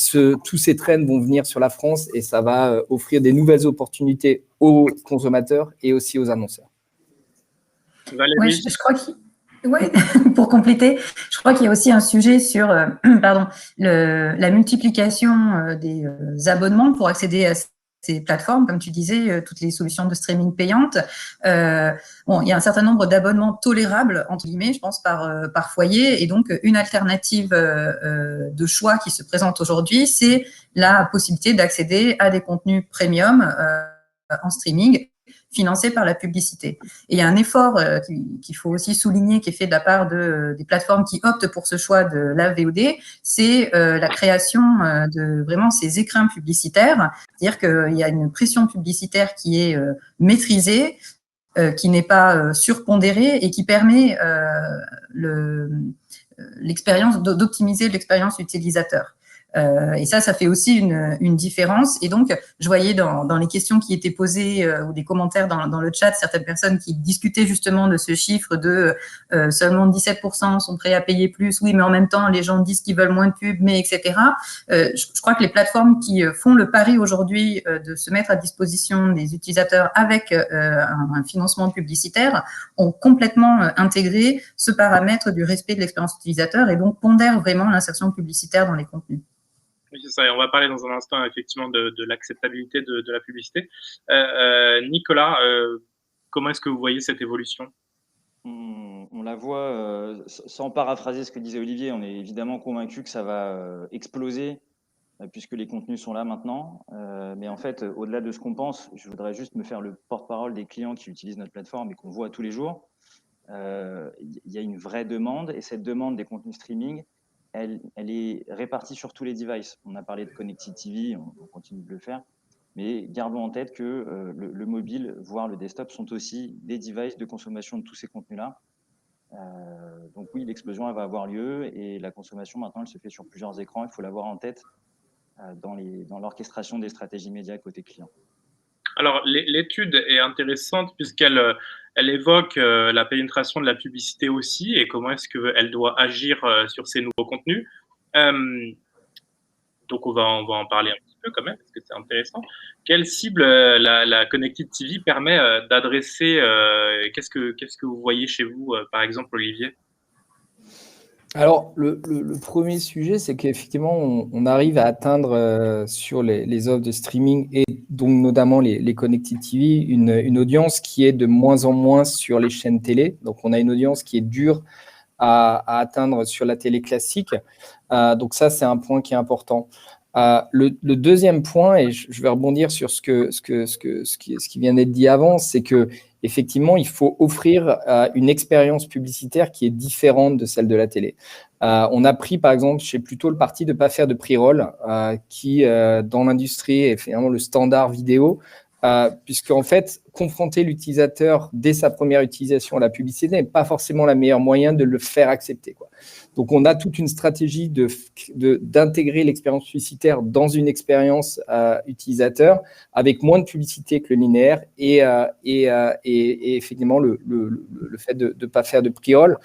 tous ces trends vont venir sur la France et ça va offrir des nouvelles opportunités aux consommateurs et aussi aux annonceurs. Valérie. Oui, je crois qu'il... Ouais, pour compléter, je crois qu'il y a aussi un sujet sur la multiplication des abonnements pour accéder à ces plateformes, comme tu disais, toutes les solutions de streaming payantes. Bon, il y a un certain nombre d'abonnements tolérables, entre guillemets, je pense, par foyer. Et donc, une alternative de choix qui se présente aujourd'hui, c'est la possibilité d'accéder à des contenus premium en streaming, financé par la publicité. Et il y a un effort qu'il faut aussi souligner qui est fait de la part des plateformes qui optent pour ce choix de la VOD, c'est la création de vraiment ces écrins publicitaires, c'est-à-dire qu'il y a une pression publicitaire qui est maîtrisée, qui n'est pas surpondérée et qui permet d'optimiser l'expérience utilisateur. Et ça fait aussi une différence. Et donc, je voyais dans les questions qui étaient posées ou des commentaires dans le chat, certaines personnes qui discutaient justement de ce chiffre de seulement 17% sont prêts à payer plus. Oui, mais en même temps, les gens disent qu'ils veulent moins de pubs, mais etc. Je crois que les plateformes qui font le pari aujourd'hui de se mettre à disposition des utilisateurs avec un financement publicitaire ont complètement intégré ce paramètre du respect de l'expérience utilisateur et donc pondèrent vraiment l'insertion publicitaire dans les contenus. Oui, c'est ça. Et on va parler dans un instant effectivement de l'acceptabilité de la publicité. Nicolas, comment est-ce que vous voyez cette évolution ? On la voit, sans paraphraser ce que disait Olivier, on est évidemment convaincu que ça va exploser puisque les contenus sont là maintenant. Mais en fait, au-delà de ce qu'on pense, je voudrais juste me faire le porte-parole des clients qui utilisent notre plateforme et qu'on voit tous les jours. Il y a une vraie demande et cette demande des contenus streaming, elle est répartie sur tous les devices. On a parlé de Connected TV, on continue de le faire, mais gardons en tête que le mobile, voire le desktop, sont aussi des devices de consommation de tous ces contenus-là. Donc oui, l'explosion, elle va avoir lieu et la consommation, maintenant, elle se fait sur plusieurs écrans. Il faut l'avoir en tête dans l'orchestration des stratégies médias côté client. Alors, l'étude est intéressante puisqu'elle évoque la pénétration de la publicité aussi et comment est-ce qu'elle doit agir sur ces nouveaux contenus. Donc, on va en parler un petit peu quand même parce que c'est intéressant. Quelle cible la Connected TV permet d'adresser qu'est-ce que vous voyez chez vous, par exemple, Olivier ? Alors, le premier sujet, c'est qu'effectivement, on arrive à atteindre sur les offres de streaming et donc notamment les Connected TV, une audience qui est de moins en moins sur les chaînes télé. Donc, on a une audience qui est dure à atteindre sur la télé classique. Donc, ça, c'est un point qui est important. Le deuxième point, et je vais rebondir sur ce qui vient d'être dit avant, c'est que effectivement, il faut offrir une expérience publicitaire qui est différente de celle de la télé. On a pris, par exemple, chez Pluto le parti de ne pas faire de pre-roll, qui, dans l'industrie, est finalement le standard vidéo, puisque en fait, confronter l'utilisateur dès sa première utilisation à la publicité n'est pas forcément le meilleur moyen de le faire accepter, quoi. Donc, on a toute une stratégie d'intégrer l'expérience publicitaire dans une expérience utilisateur avec moins de publicité que le linéaire et effectivement le fait de ne pas faire de pre-roll.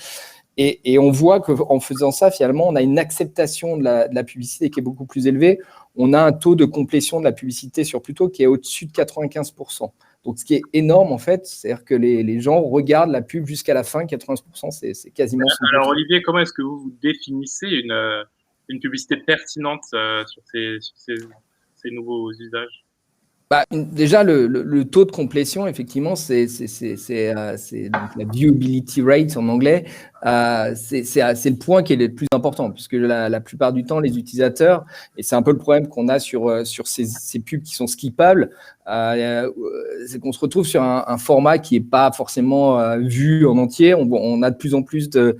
Et on voit qu'en faisant ça, finalement, on a une acceptation de la publicité qui est beaucoup plus élevée. On a un taux de complétion de la publicité sur Pluto qui est au-dessus de 95%. Donc, ce qui est énorme, en fait, c'est-à-dire que les gens regardent la pub jusqu'à la fin, 80%, c'est quasiment... Alors, Olivier, comment est-ce que vous définissez une publicité pertinente sur ces nouveaux usages ? Déjà, le taux de complétion, effectivement, c'est donc la viewability rate en anglais. C'est le point qui est le plus important, puisque la plupart du temps, les utilisateurs, et c'est un peu le problème qu'on a sur ces pubs qui sont skippables, c'est qu'on se retrouve sur un format qui n'est pas forcément vu en entier. On a de plus en plus de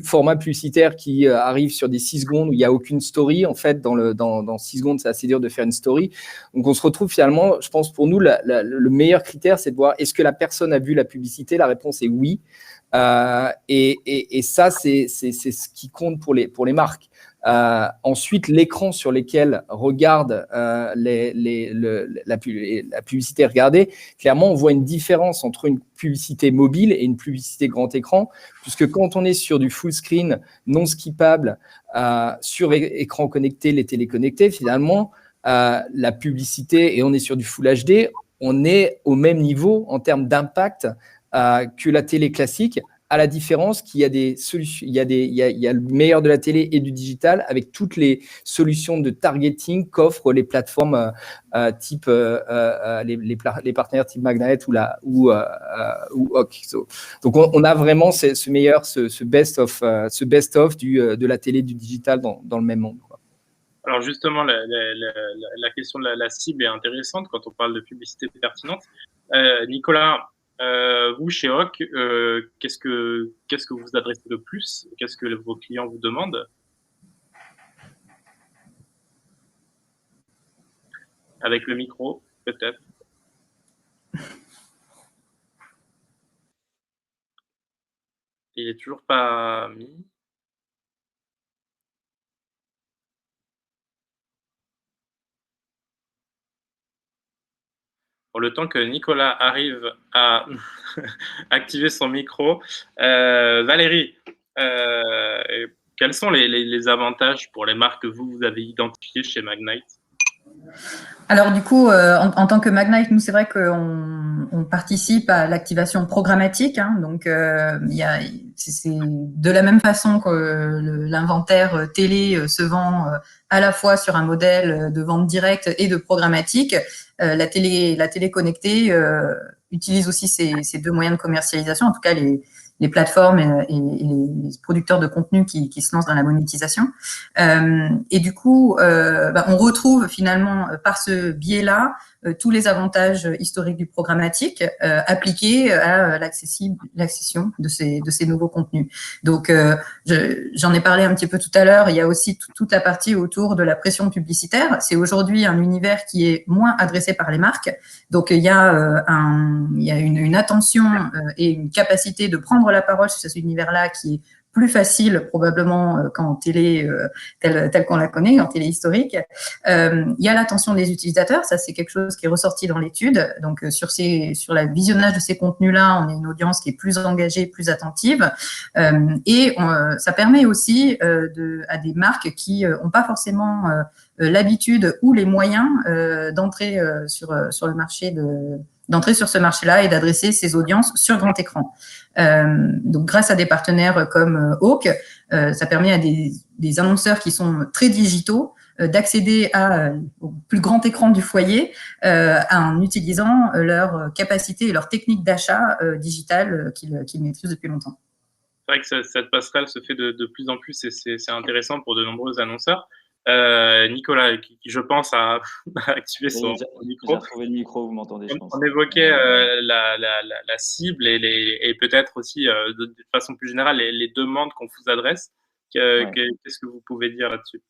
formats publicitaires qui arrivent sur des 6 secondes où il n'y a aucune story. En fait, dans 6 secondes, c'est assez dur de faire une story. Donc, on se retrouve finalement, je pense pour nous, le meilleur critère, c'est de voir est-ce que la personne a vu la publicité. La réponse est oui. Et ça, c'est ce qui compte pour les marques. Ensuite, l'écran sur lequel regarde la publicité regardée, clairement, on voit une différence entre une publicité mobile et une publicité grand écran, puisque quand on est sur du full screen non skippable, sur écran connecté, les téléconnectés, finalement, la publicité, et on est sur du full HD, on est au même niveau en termes d'impact que la télé classique, à la différence qu'il y a des solutions, il y a le meilleur de la télé et du digital avec toutes les solutions de targeting qu'offrent les plateformes type les partenaires type Magnite ou Hawk. Donc on a vraiment ce best of de la télé, du digital dans le même monde, quoi. Alors justement, la question de la cible est intéressante quand on parle de publicité pertinente. Nicolas, vous, chez Hawk, qu'est-ce que vous adressez le plus? Qu'est-ce que vos clients vous demandent? Avec le micro, peut-être. Il est toujours pas mis. Pour le temps que Nicolas arrive à activer son micro, Valérie, quels sont les avantages pour les marques que vous avez identifiés chez Magnite? Alors du coup, en tant que Magnite, nous c'est vrai qu'on participe à l'activation programmatique, hein, donc c'est de la même façon que l'inventaire télé se vend à la fois sur un modèle de vente directe et de programmatique. La télé connectée utilise aussi ces deux moyens de commercialisation, en tout cas les plateformes et les producteurs de contenu qui se lancent dans la monétisation. Et du coup, on retrouve finalement par ce biais-là tous les avantages historiques du programmatique appliqués à l'accession de ces nouveaux contenus. Donc, j'en ai parlé un petit peu tout à l'heure. Il y a aussi toute la partie autour de la pression publicitaire. C'est aujourd'hui un univers qui est moins adressé par les marques. Donc, il y a une attention et une capacité de prendre la parole sur cet univers-là qui est plus facile probablement qu'en télé telle qu'on la connaît, en télé historique. Il y a l'attention des utilisateurs, ça c'est quelque chose qui est ressorti dans l'étude. Donc sur le visionnage de ces contenus-là, on a une audience qui est plus engagée, plus attentive. Ça permet aussi à des marques qui n'ont pas forcément l'habitude ou les moyens d'entrer sur le marché d'entrer sur ce marché-là et d'adresser ces audiences sur grand écran. Donc, grâce à des partenaires comme Hawk, ça permet à des annonceurs qui sont très digitaux d'accéder au plus grand écran du foyer en utilisant leur capacité et leur technique d'achat digital qu'ils maîtrisent depuis longtemps. C'est vrai que cette passerelle se fait de plus en plus et c'est intéressant pour de nombreux annonceurs. Nicolas, qui je pense a activé son micro. J'ai retrouvé le micro, vous m'entendez, je pense. On évoquait la cible et peut-être aussi, de façon plus générale, les demandes qu'on vous adresse. Qu'est-ce que vous pouvez dire là-dessus?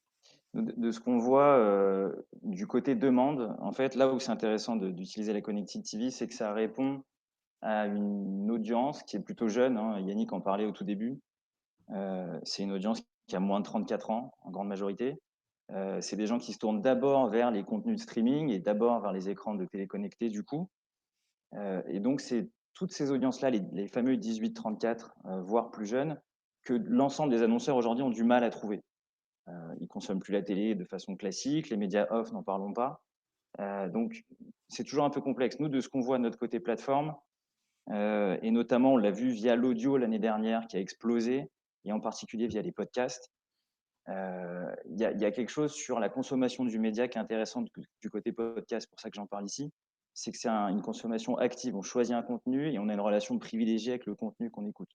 De ce qu'on voit du côté demande, en fait, là où c'est intéressant d'utiliser la Connected TV, c'est que ça répond à une audience qui est plutôt jeune, hein. Yannick en parlait au tout début. C'est une audience qui a moins de 34 ans, en grande majorité. C'est des gens qui se tournent d'abord vers les contenus de streaming et d'abord vers les écrans de téléconnectés, du coup. Et donc, c'est toutes ces audiences-là, les fameux 18-34, voire plus jeunes, que l'ensemble des annonceurs aujourd'hui ont du mal à trouver. Ils ne consomment plus la télé de façon classique, les médias off, n'en parlons pas. Donc, c'est toujours un peu complexe. Nous, de ce qu'on voit de notre côté plateforme, et notamment, on l'a vu via l'audio l'année dernière qui a explosé, et en particulier via les podcasts, il y a quelque chose sur la consommation du média qui est intéressant du côté podcast, c'est pour ça que j'en parle ici, c'est que c'est une consommation active. On choisit un contenu et on a une relation privilégiée avec le contenu qu'on écoute.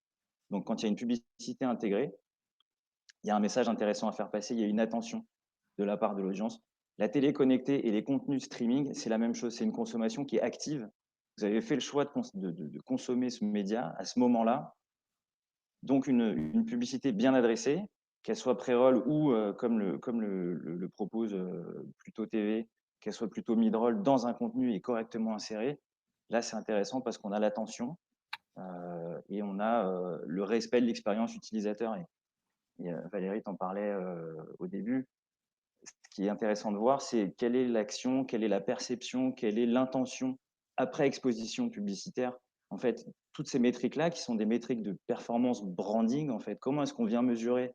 Donc, quand il y a une publicité intégrée, il y a un message intéressant à faire passer, il y a une attention de la part de l'audience. La télé connectée et les contenus de streaming, c'est la même chose. C'est une consommation qui est active. Vous avez fait le choix de consommer ce média à ce moment-là. Donc, une publicité bien adressée, qu'elle soit pré-roll ou, comme le propose Plutôt TV, qu'elle soit plutôt mid-roll dans un contenu et correctement inséré. Là, c'est intéressant parce qu'on a l'attention et on a le respect de l'expérience utilisateur. Et Valérie t'en parlait au début. Ce qui est intéressant de voir, c'est quelle est l'action, quelle est la perception, quelle est l'intention après exposition publicitaire. En fait, toutes ces métriques-là, qui sont des métriques de performance branding, en fait, comment est-ce qu'on vient mesurer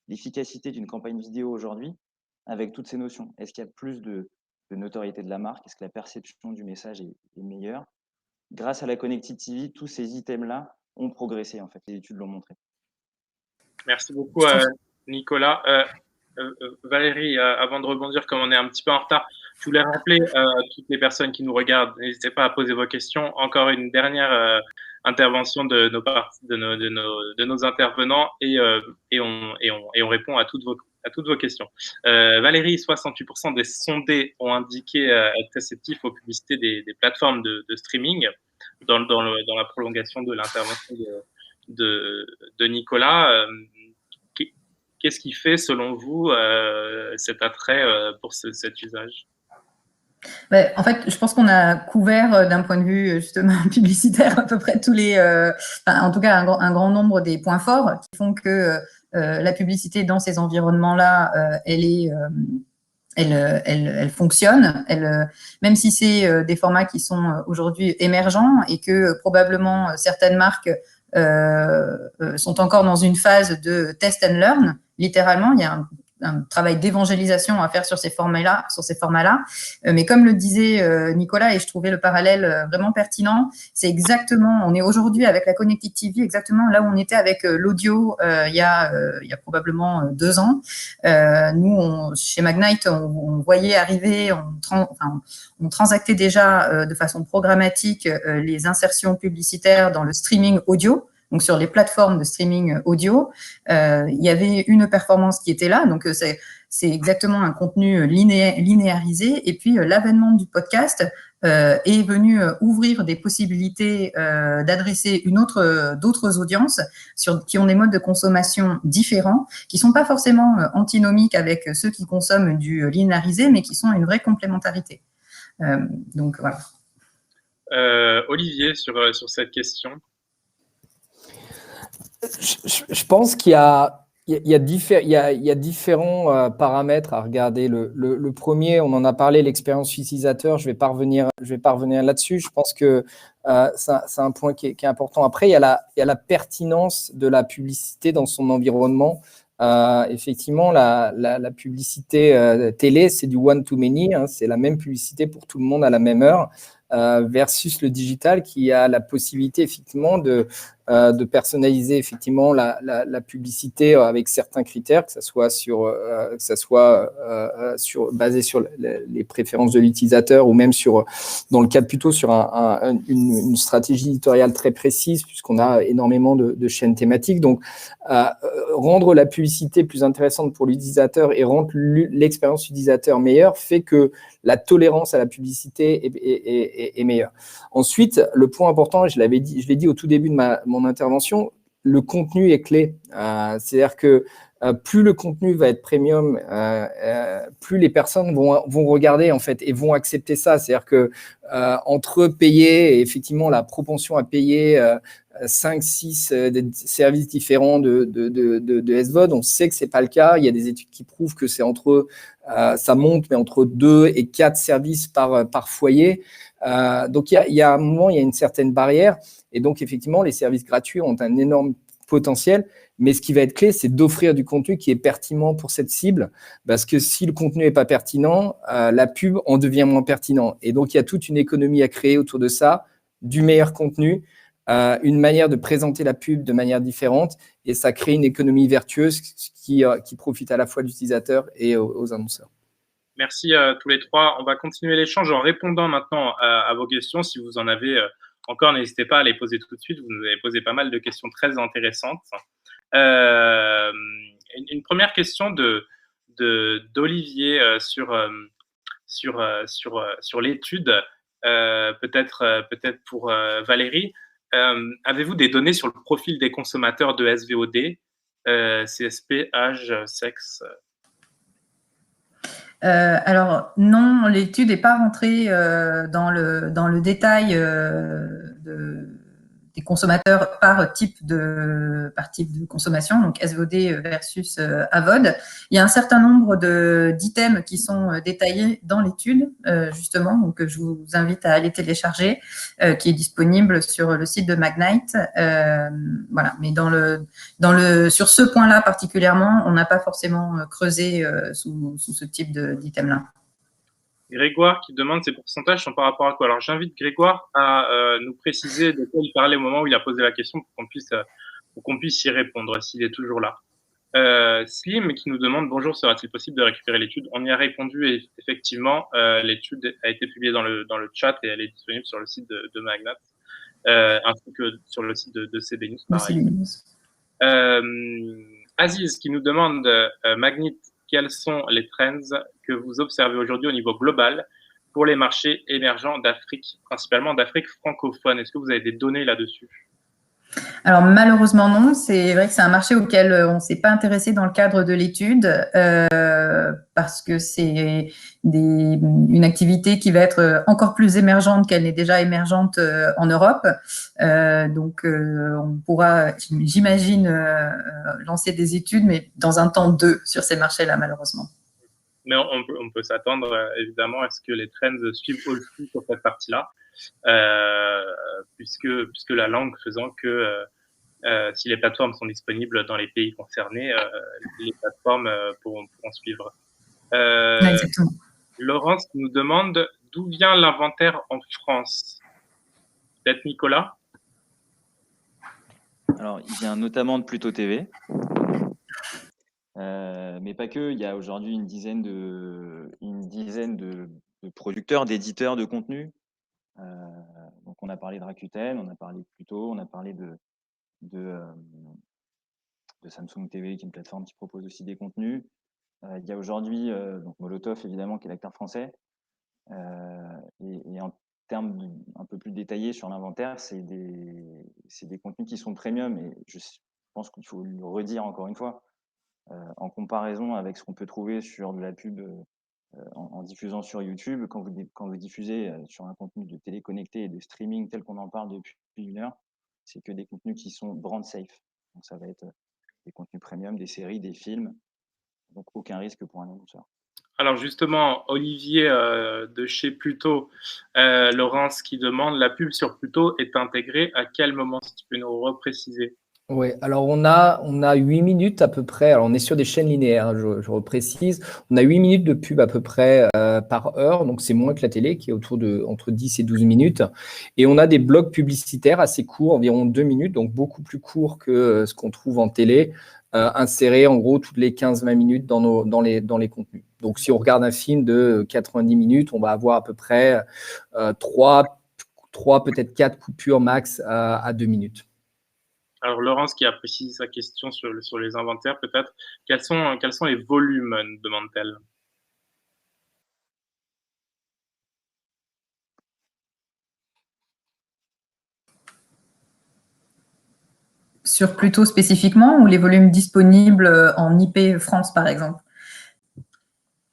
l'efficacité d'une campagne vidéo aujourd'hui avec toutes ces notions? Est-ce qu'il y a plus de notoriété de la marque? Est-ce que la perception du message est meilleure? Grâce à la Connected TV, tous ces items-là ont progressé, en fait. Les études l'ont montré. Merci beaucoup, Nicolas. Valérie, avant de rebondir, comme on est un petit peu en retard, je voulais rappeler à toutes les personnes qui nous regardent, n'hésitez pas à poser vos questions. Encore une dernière intervention de nos intervenants et on répond à toutes vos questions. Valérie, 68% des sondés ont indiqué être réceptifs aux publicités des plateformes de streaming dans la prolongation de l'intervention de Nicolas. Qu'est-ce qui fait, selon vous, cet attrait pour cet usage? En fait, je pense qu'on a couvert d'un point de vue justement publicitaire à peu près tous les, en tout cas un grand nombre des points forts qui font que la publicité dans ces environnements-là, elle fonctionne. Même si c'est des formats qui sont aujourd'hui émergents et que probablement certaines marques sont encore dans une phase de test and learn, littéralement, il y a un travail d'évangélisation à faire sur ces formats-là. Mais comme le disait Nicolas, et je trouvais le parallèle vraiment pertinent, c'est exactement, on est aujourd'hui avec la Connected TV exactement là où on était avec l'audio il y a probablement 2 ans. Nous, chez Magnite, on voyait arriver, on transactait déjà de façon programmatique les insertions publicitaires dans le streaming audio. Donc, sur les plateformes de streaming audio, il y avait une performance qui était là. Donc, c'est exactement un contenu linéarisé. Et puis, l'avènement du podcast est venu ouvrir des possibilités d'adresser d'autres audiences qui ont des modes de consommation différents, qui sont pas forcément antinomiques avec ceux qui consomment du linéarisé, mais qui sont une vraie complémentarité. Donc, voilà. Olivier, sur cette question. Je pense qu'il y a différents paramètres à regarder. Le premier, on en a parlé, l'expérience utilisateur. Je vais pas revenir là-dessus. Je pense que c'est un point qui est important. Après, il y a la pertinence de la publicité dans son environnement. Effectivement, la publicité télé, c'est du one to many. C'est la même publicité pour tout le monde à la même heure. Versus le digital qui a la possibilité effectivement de personnaliser effectivement la publicité avec certains critères, que ça soit basé sur les préférences de l'utilisateur ou même dans le cadre plutôt sur une stratégie éditoriale très précise puisqu'on a énormément de chaînes thématiques. Donc, rendre la publicité plus intéressante pour l'utilisateur et rendre l'expérience utilisateur meilleure fait que la tolérance à la publicité est meilleure. Ensuite, le point important, je l'ai dit au tout début de mon intervention, le contenu est clé. C'est-à-dire que plus le contenu va être premium, plus les personnes vont regarder en fait et vont accepter ça. C'est-à-dire que entre payer et effectivement la propension à payer 5-6 services différents de SVOD, on sait que c'est pas le cas. Il y a des études qui prouvent que c'est ça monte, mais entre 2 et 4 services par foyer. Donc il y a un moment, il y a une certaine barrière. Et donc effectivement, les services gratuits ont un énorme potentiel. Mais ce qui va être clé, c'est d'offrir du contenu qui est pertinent pour cette cible. Parce que si le contenu n'est pas pertinent, la pub en devient moins pertinent. Et donc, il y a toute une économie à créer autour de ça, du meilleur contenu, une manière de présenter la pub de manière différente. Et ça crée une économie vertueuse qui profite à la fois à l'utilisateur et aux annonceurs. Merci tous les trois. On va continuer l'échange en répondant maintenant à vos questions. Si vous en avez encore, n'hésitez pas à les poser tout de suite. Vous nous avez posé pas mal de questions très intéressantes. Une première question d'Olivier sur sur l'étude. Peut-être pour Valérie, avez-vous des données sur le profil des consommateurs de SVOD, CSP, âge, sexe? Alors non, l'étude n'est pas rentrée dans le détail des consommateurs par type de consommation, donc SVOD versus AVOD. Il y a un certain nombre d'items qui sont détaillés dans l'étude, justement, donc je vous invite à aller télécharger, qui est disponible sur le site de Magnite. Voilà, mais sur ce point-là particulièrement, on n'a pas forcément creusé sous ce type d'item-là. Grégoire qui demande ces pourcentages sont par rapport à quoi? Alors j'invite Grégoire à nous préciser de quoi il parlait au moment où il a posé la question pour qu'on puisse y répondre s'il est toujours là. Slim qui nous demande bonjour, sera-t-il possible de récupérer l'étude? On y a répondu et effectivement l'étude a été publiée dans le chat et elle est disponible sur le site de Magnite, ainsi que sur le site de CB News pareil. Aziz qui nous demande Magnite, quels sont les trends que vous observez aujourd'hui au niveau global pour les marchés émergents d'Afrique, principalement d'Afrique francophone? Est-ce que vous avez des données là-dessus? Alors malheureusement non, c'est vrai que c'est un marché auquel on ne s'est pas intéressé dans le cadre de l'étude parce que c'est une activité qui va être encore plus émergente qu'elle n'est déjà émergente en Europe. Donc on pourra, j'imagine, lancer des études, mais dans un temps 2 sur ces marchés-là malheureusement. Mais on peut s'attendre évidemment à ce que les trends suivent aussi sur cette partie-là, puisque la langue faisant que si les plateformes sont disponibles dans les pays concernés, les plateformes pourront suivre. Exactement. Laurence nous demande d'où vient l'inventaire en France? Peut-être Nicolas? Alors, il vient notamment de Pluto TV. Mais pas que, il y a aujourd'hui une dizaine de producteurs, d'éditeurs de contenu. Donc on a parlé de Rakuten, on a parlé de Pluto, on a parlé de Samsung TV, qui est une plateforme qui propose aussi des contenus. Il y a aujourd'hui donc Molotov, évidemment, qui est l'acteur français. Et en termes un peu plus détaillés sur l'inventaire, c'est des contenus qui sont premium. Et je pense qu'il faut le redire encore une fois. En comparaison avec ce qu'on peut trouver sur de la pub en diffusant sur YouTube, quand vous diffusez sur un contenu de télé connecté et de streaming tel qu'on en parle depuis une heure, c'est que des contenus qui sont brand safe. Donc ça va être des contenus premium, des séries, des films, donc aucun risque pour un annonceur. Alors justement, Olivier de chez Pluto, Laurence qui demande la pub sur Pluto est intégrée à quel moment? Si tu peux nous repréciser. Oui, alors on a 8 minutes à peu près. Alors on est sur des chaînes linéaires, je reprécise. On a 8 minutes de pub à peu près par heure, donc c'est moins que la télé qui est entre 10 et 12 minutes. Et on a des blocs publicitaires assez courts, environ 2 minutes, donc beaucoup plus courts que ce qu'on trouve en télé, insérés en gros toutes les 15-20 minutes dans les contenus. Donc si on regarde un film de 90 minutes, on va avoir à peu près 3 peut-être 4 coupures max à 2 minutes. Alors Laurence qui a précisé sa question sur les inventaires, peut-être. Quels sont les volumes, demande-t-elle? Sur Pluto spécifiquement ou les volumes disponibles en IP France, par exemple?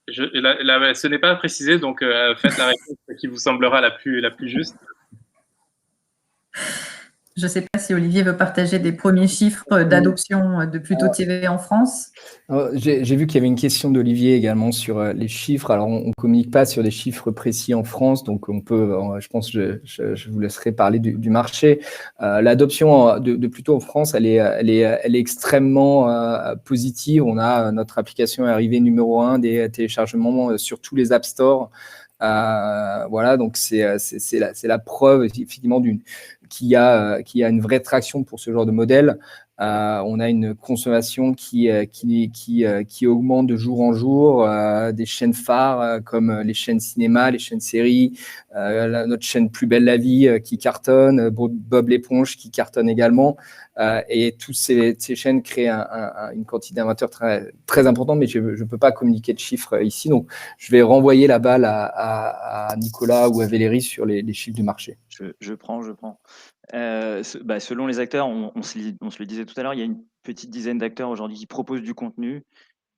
Ce n'est pas précisé, donc faites la réponse qui vous semblera la plus juste. Je ne sais pas si Olivier veut partager des premiers chiffres d'adoption de Pluto TV en France. J'ai vu qu'il y avait une question d'Olivier également sur les chiffres. Alors, on ne communique pas sur des chiffres précis en France, donc on peut, je pense que je vous laisserai parler du marché. L'adoption de Pluto en France, elle est extrêmement positive. On a notre application est arrivée numéro 1 des téléchargements sur tous les App Store. Voilà, donc c'est la preuve effectivement qu'il y a une vraie traction pour ce genre de modèle. On a une consommation qui augmente de jour en jour, des chaînes phares comme les chaînes cinéma, les chaînes séries, notre chaîne Plus belle la vie qui cartonne, Bob l'éponge qui cartonne également. Et toutes ces chaînes créent une quantité d'amateurs très, très importante, mais je ne peux pas communiquer de chiffres ici. Donc, je vais renvoyer la balle à Nicolas ou à Valérie sur les chiffres du marché. Je prends. Selon les acteurs, on se le disait tout à l'heure, il y a une petite dizaine d'acteurs aujourd'hui qui proposent du contenu.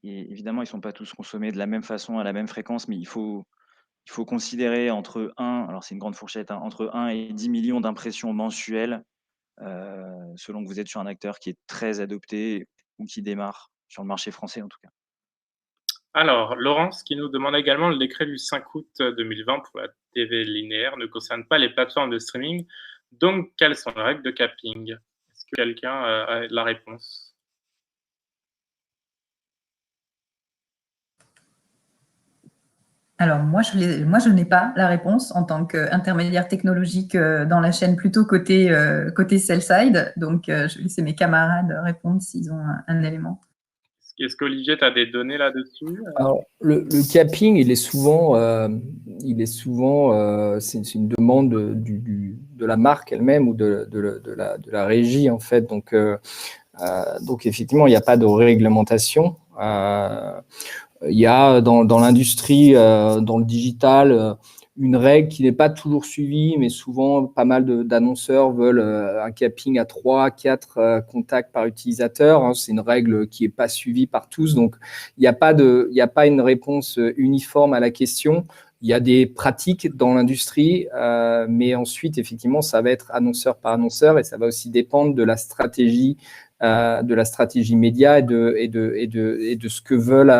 Et évidemment, ils ne sont pas tous consommés de la même façon, à la même fréquence, mais il faut considérer entre 1, alors c'est une grande fourchette, hein, entre 1 et 10 millions d'impressions mensuelles, selon que vous êtes sur un acteur qui est très adopté ou qui démarre sur le marché français en tout cas. Alors, Laurence qui nous demande également le décret du 5 août 2020 pour la TV linéaire ne concerne pas les plateformes de streaming. Donc, quelles sont les règles de capping? Est-ce que quelqu'un a la réponse? Alors, moi, je n'ai pas la réponse en tant qu'intermédiaire technologique dans la chaîne, plutôt côté sell-side. Donc, je vais laisser mes camarades répondre s'ils ont un élément. Est-ce qu'Olivier, tu as des données là-dessus? Alors, le capping, c'est une demande de la marque elle-même ou de la régie, en fait. Donc, effectivement, il n'y a pas de réglementation. Il y a dans l'industrie, dans le digital, une règle qui n'est pas toujours suivie, mais souvent, pas mal d'annonceurs veulent un capping à 3, 4 contacts par utilisateur. Hein. C'est une règle qui n'est pas suivie par tous. Donc, il n'y a pas une réponse uniforme à la question. Il y a des pratiques dans l'industrie, mais ensuite, effectivement, ça va être annonceur par annonceur et ça va aussi dépendre de la stratégie média et de ce que veulent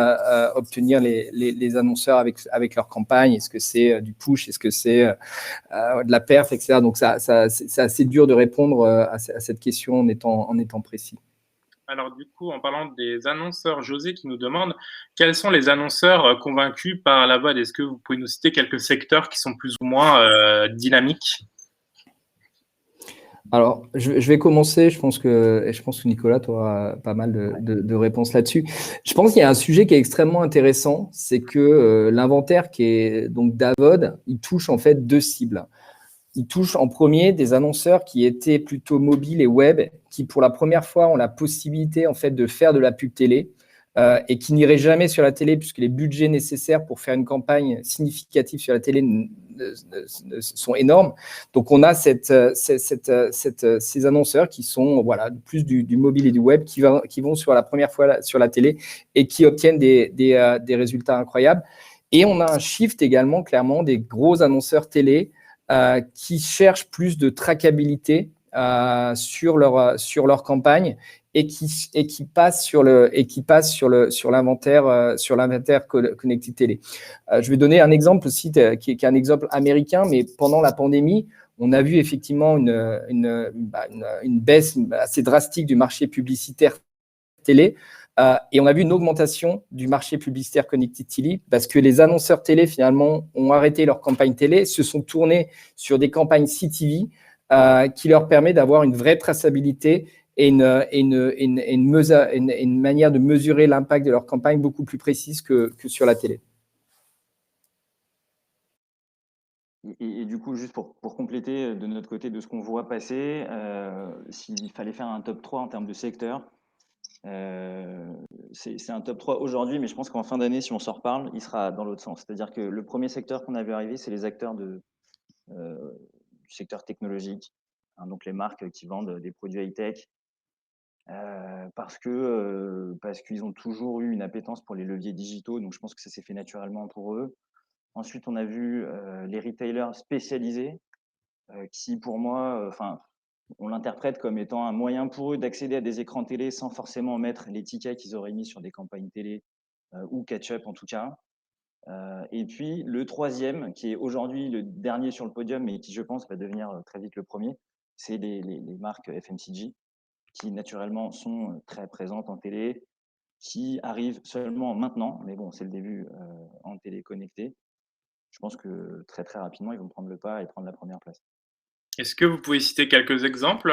obtenir les annonceurs avec leur campagne. Est-ce que c'est du push? Est-ce que c'est de la perf, etc. Donc, c'est assez dur de répondre à cette question en étant précis. Alors, du coup, en parlant des annonceurs, José qui nous demande quels sont les annonceurs convaincus par la VOD. Est-ce que vous pouvez nous citer quelques secteurs qui sont plus ou moins dynamiques? Alors, je vais commencer. Je pense que Nicolas, tu auras pas mal de réponses là-dessus. Je pense qu'il y a un sujet qui est extrêmement intéressant, c'est que l'inventaire qui est donc d'Avod, il touche en fait 2 cibles. Il touche en premier des annonceurs qui étaient plutôt mobiles et web, qui pour la première fois ont la possibilité en fait de faire de la pub télé et qui n'iraient jamais sur la télé puisque les budgets nécessaires pour faire une campagne significative sur la télé sont énormes. Donc, on a ces annonceurs qui sont plus du mobile et du web qui vont sur la première fois sur la télé et qui obtiennent des résultats incroyables. Et on a un shift également, clairement, des gros annonceurs télé qui cherchent plus de trackabilité sur leur campagne et qui passent sur l'inventaire connected télé. Je vais donner un exemple aussi qui est un exemple américain, mais pendant la pandémie, on a vu effectivement une baisse assez drastique du marché publicitaire télé. Et on a vu une augmentation du marché publicitaire connected télé parce que les annonceurs télé, finalement, ont arrêté leur campagne télé, se sont tournés sur des campagnes CTV qui leur permet d'avoir une vraie traçabilité et une manière de mesurer l'impact de leur campagne beaucoup plus précise que sur la télé. Et du coup, juste pour compléter de notre côté de ce qu'on voit passer, s'il fallait faire un top 3 en termes de secteur, c'est un top 3 aujourd'hui, mais je pense qu'en fin d'année, si on s'en reparle, il sera dans l'autre sens. C'est-à-dire que le premier secteur qu'on a vu arriver, c'est les acteurs du secteur technologique, hein, donc les marques qui vendent des produits high-tech, parce qu'ils ont toujours eu une appétence pour les leviers digitaux, donc je pense que ça s'est fait naturellement pour eux. Ensuite, on a vu les retailers spécialisés, qui pour moi, on l'interprète comme étant un moyen pour eux d'accéder à des écrans télé sans forcément mettre les tickets qu'ils auraient mis sur des campagnes télé ou catch-up en tout cas. Et puis le troisième, qui est aujourd'hui le dernier sur le podium, mais qui je pense va devenir très vite le premier, c'est les marques FMCG, qui naturellement sont très présentes en télé, qui arrivent seulement maintenant, mais bon, c'est le début en télé connectée. Je pense que très très rapidement, ils vont prendre le pas et prendre la première place. Est-ce que vous pouvez citer quelques exemples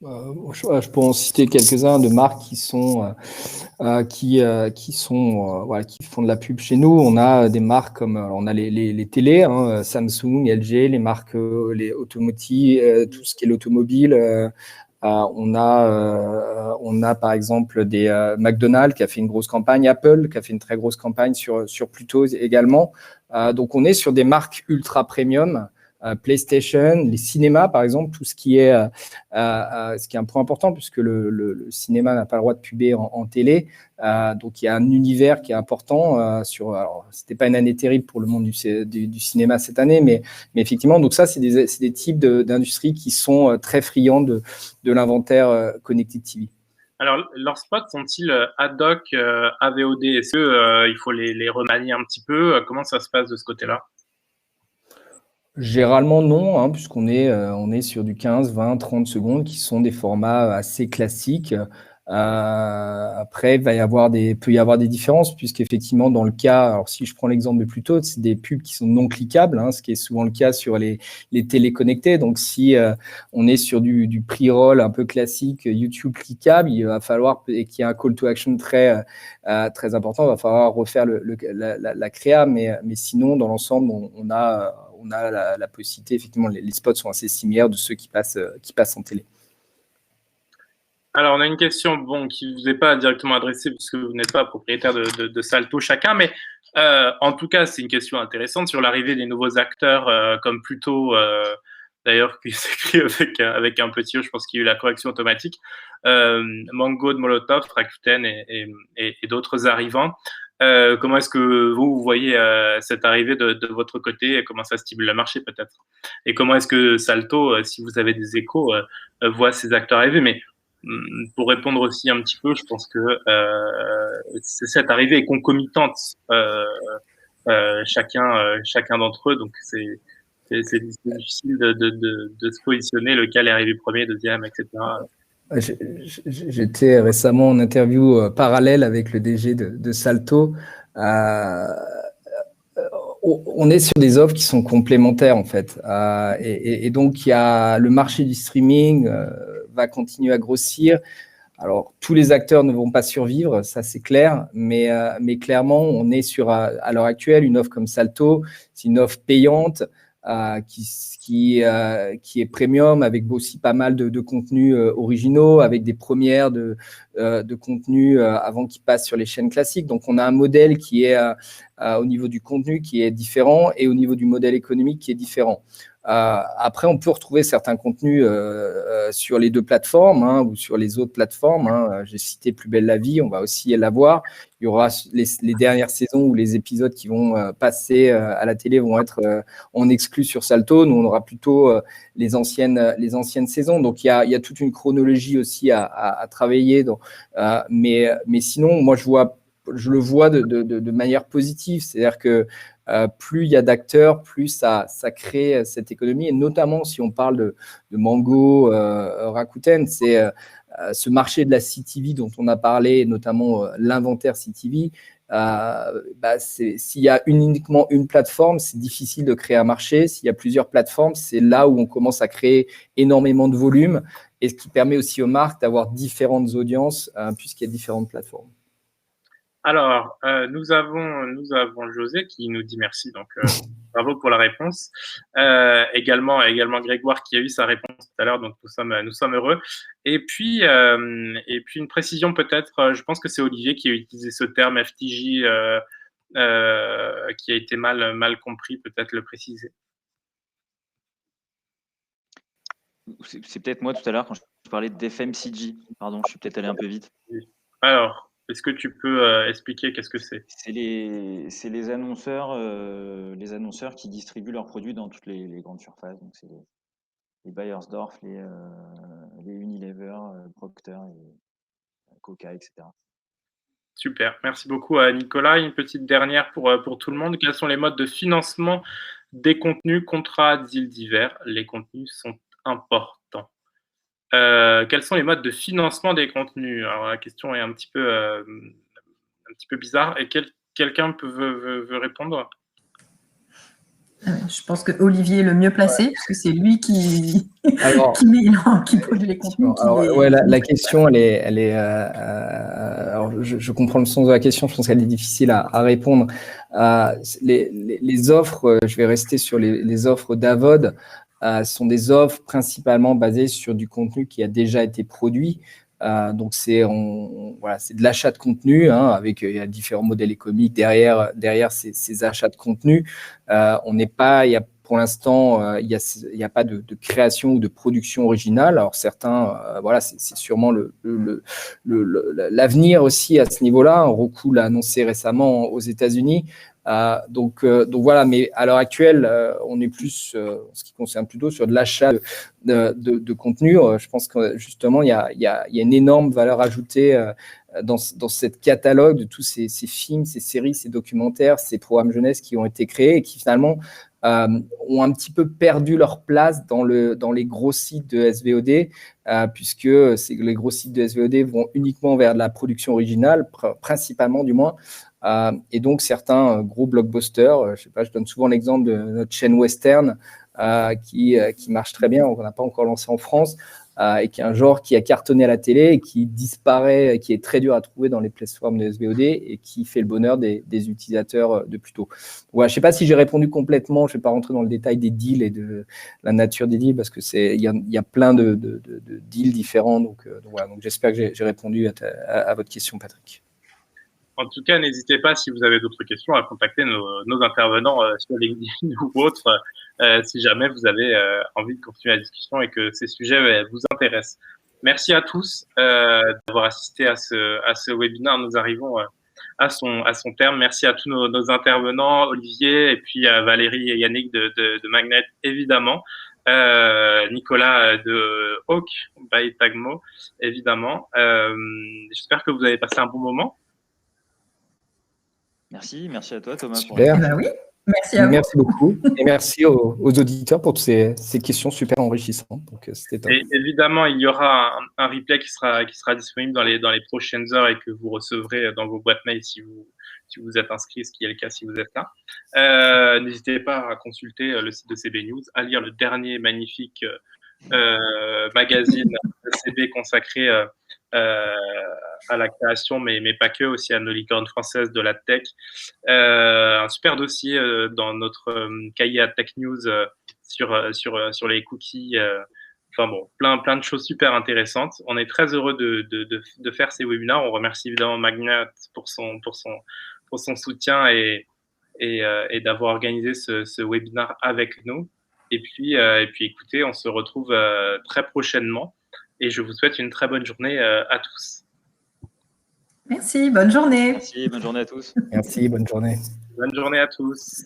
Je pourrais en citer quelques-uns de marques qui sont qui font de la pub chez nous. On a des marques comme on a les télés, hein, Samsung, LG, les marques les automotives, tout ce qui est l'automobile. On a par exemple des McDonald's qui a fait une grosse campagne, Apple qui a fait une très grosse campagne sur Pluto également. Donc on est sur des marques ultra premium. PlayStation, les cinémas par exemple, tout ce qui est un point important puisque le cinéma n'a pas le droit de puber en télé. Donc il y a un univers qui est important alors c'était pas une année terrible pour le monde du cinéma cette année, mais effectivement, donc ça c'est des types d'industries qui sont très friands de l'inventaire Connected TV. Alors, leurs spots sont-ils ad hoc, AVOD? Est-ce que il faut les remanier un petit peu? Comment ça se passe de ce côté-là? Généralement, non, hein, puisqu'on est sur du 15, 20, 30 secondes qui sont des formats assez classiques. Après, peut y avoir des différences, puisqu'effectivement, dans le cas, alors si je prends l'exemple de Pluto, c'est des pubs qui sont non cliquables, hein, ce qui est souvent le cas sur les téléconnectés. Donc, si on est sur du pre-roll un peu classique, YouTube cliquable, il va falloir, et qu'il y a un call to action très important, il va falloir refaire la créa, mais sinon, dans l'ensemble, on a la possibilité, effectivement, les spots sont assez similaires de ceux qui passent en télé. Alors, on a une question qui ne vous est pas directement adressée puisque vous n'êtes pas propriétaire de Salto chacun, mais en tout cas, c'est une question intéressante sur l'arrivée des nouveaux acteurs comme Pluto, d'ailleurs, qui s'écrit avec un petit E, je pense qu'il y a eu la correction automatique, Mango de Molotov, Rakuten et d'autres arrivants. Comment est-ce que vous voyez cette arrivée de votre côté et comment ça stimule le marché peut-être? Et comment est-ce que Salto, si vous avez des échos, voit ces acteurs arriver? Mais pour répondre aussi un petit peu, je pense que cette arrivée est concomitante chacun d'entre eux, donc c'est difficile de se positionner, lequel est arrivé premier, deuxième, etc. J'étais récemment en interview parallèle avec le DG de Salto. On est sur des offres qui sont complémentaires en fait, et donc il y a le marché du streaming va continuer à grossir. Alors tous les acteurs ne vont pas survivre, ça c'est clair, mais clairement on est sur à l'heure actuelle une offre comme Salto, c'est une offre payante qui est premium avec aussi pas mal de contenus originaux, avec des premières de contenus avant qu'ils passent sur les chaînes classiques. Donc on a un modèle qui est au niveau du contenu qui est différent et au niveau du modèle économique qui est différent. Après, on peut retrouver certains contenus sur les deux plateformes ou sur les autres plateformes. J'ai cité Plus belle la vie, on va aussi l'avoir. Il y aura les dernières saisons où les épisodes qui vont passer à la télé vont être en exclu sur Salto. Nous, on aura plutôt les anciennes saisons. Donc, il y a toute une chronologie aussi à travailler. Mais sinon, moi, je le vois de manière positive. C'est-à-dire que plus il y a d'acteurs, plus ça crée cette économie. Et notamment, si on parle de Mango, Rakuten, c'est ce marché de la CTV dont on a parlé, notamment l'inventaire CTV. S'il y a uniquement une plateforme, c'est difficile de créer un marché. S'il y a plusieurs plateformes, c'est là où on commence à créer énormément de volume et ce qui permet aussi aux marques d'avoir différentes audiences puisqu'il y a différentes plateformes. Alors, nous avons José qui nous dit merci, donc bravo pour la réponse. Également Grégoire qui a eu sa réponse tout à l'heure, donc nous sommes heureux. Et puis une précision peut-être, je pense que c'est Olivier qui a utilisé ce terme FTJ qui a été mal compris, peut-être le préciser. C'est peut-être moi tout à l'heure quand je parlais d'FMCG. Pardon, je suis peut-être allé un peu vite. Alors, est-ce que tu peux expliquer qu'est-ce que c'est? C'est les annonceurs qui distribuent leurs produits dans toutes les grandes surfaces. Donc c'est les Bayersdorf, les Unilever, Procter, et Coca, etc. Super, merci beaucoup à Nicolas. Une petite dernière pour tout le monde. Quels sont les modes de financement des contenus, contrats, deals divers? Les contenus sont importants. Quels sont les modes de financement des contenus? Alors la question est un petit peu bizarre. Et quelqu'un veut répondre? Je pense que Olivier est le mieux placé, puisque c'est lui qui, Alors, qui produit les contenus. La question, alors je comprends le sens de la question, je pense qu'elle est difficile à répondre. Les offres, je vais rester sur les offres d'Avod, sont des offres principalement basées sur du contenu qui a déjà été produit. Donc c'est de l'achat de contenu, hein, avec il y a différents modèles économiques derrière ces achats de contenu. On n'est pas, il y a pour l'instant, il y a pas de création ou de production originale. Alors certains, c'est sûrement l'avenir aussi à ce niveau-là. Roku l'a annoncé récemment aux États-Unis. Donc voilà, mais à l'heure actuelle, on est plus, en ce qui concerne plutôt sur de l'achat de contenu. Je pense que justement, il y a une énorme valeur ajoutée dans cette catalogue de tous ces films, ces séries, ces documentaires, ces programmes jeunesse qui ont été créés et qui finalement ont un petit peu perdu leur place dans les gros sites de SVOD, puisque les gros sites de SVOD vont uniquement vers de la production originale, principalement du moins. Et donc, certains gros blockbusters, je donne souvent l'exemple de notre chaîne Western, qui marche très bien, on n'a pas encore lancé en France, et qui est un genre qui a cartonné à la télé et qui disparaît, qui est très dur à trouver dans les plateformes de SVOD et qui fait le bonheur des utilisateurs de plus tôt. Voilà, je ne sais pas si j'ai répondu complètement, je ne vais pas rentrer dans le détail des deals et de la nature des deals parce que il y a plein de deals différents. Donc voilà, donc j'espère que j'ai répondu à votre question, Patrick. En tout cas, n'hésitez pas, si vous avez d'autres questions, à contacter nos intervenants sur LinkedIn ou autres, si jamais vous avez envie de continuer la discussion et que ces sujets vous intéressent. Merci à tous d'avoir assisté à ce webinaire. Nous arrivons à son terme. Merci à tous nos intervenants, Olivier et puis à Valérie et Yannick de Magnet, évidemment. Nicolas de Hawk by Tagmo, évidemment. J'espère que vous avez passé un bon moment. Merci à toi Thomas. Super. Oui, merci à vous. Merci beaucoup et merci aux auditeurs pour toutes ces questions super enrichissantes. Donc, c'était top. Et évidemment, il y aura un replay qui sera disponible dans les prochaines heures et que vous recevrez dans vos boîtes mail si vous êtes inscrit, ce qui est le cas si vous êtes là. N'hésitez pas à consulter le site de CB News, à lire le dernier magnifique magazine de CB consacré à la création, mais pas que, aussi à nos licornes françaises de la tech. Un super dossier dans notre cahier à Tech News sur les cookies. Enfin bon, plein de choses super intéressantes. On est très heureux de faire ces webinaires. On remercie évidemment Magnet pour son soutien et d'avoir organisé ce webinaire avec nous. Et puis écoutez, on se retrouve très prochainement et je vous souhaite une très bonne journée à tous. Merci, bonne journée. Merci, bonne journée à tous. Merci, bonne journée. Bonne journée à tous.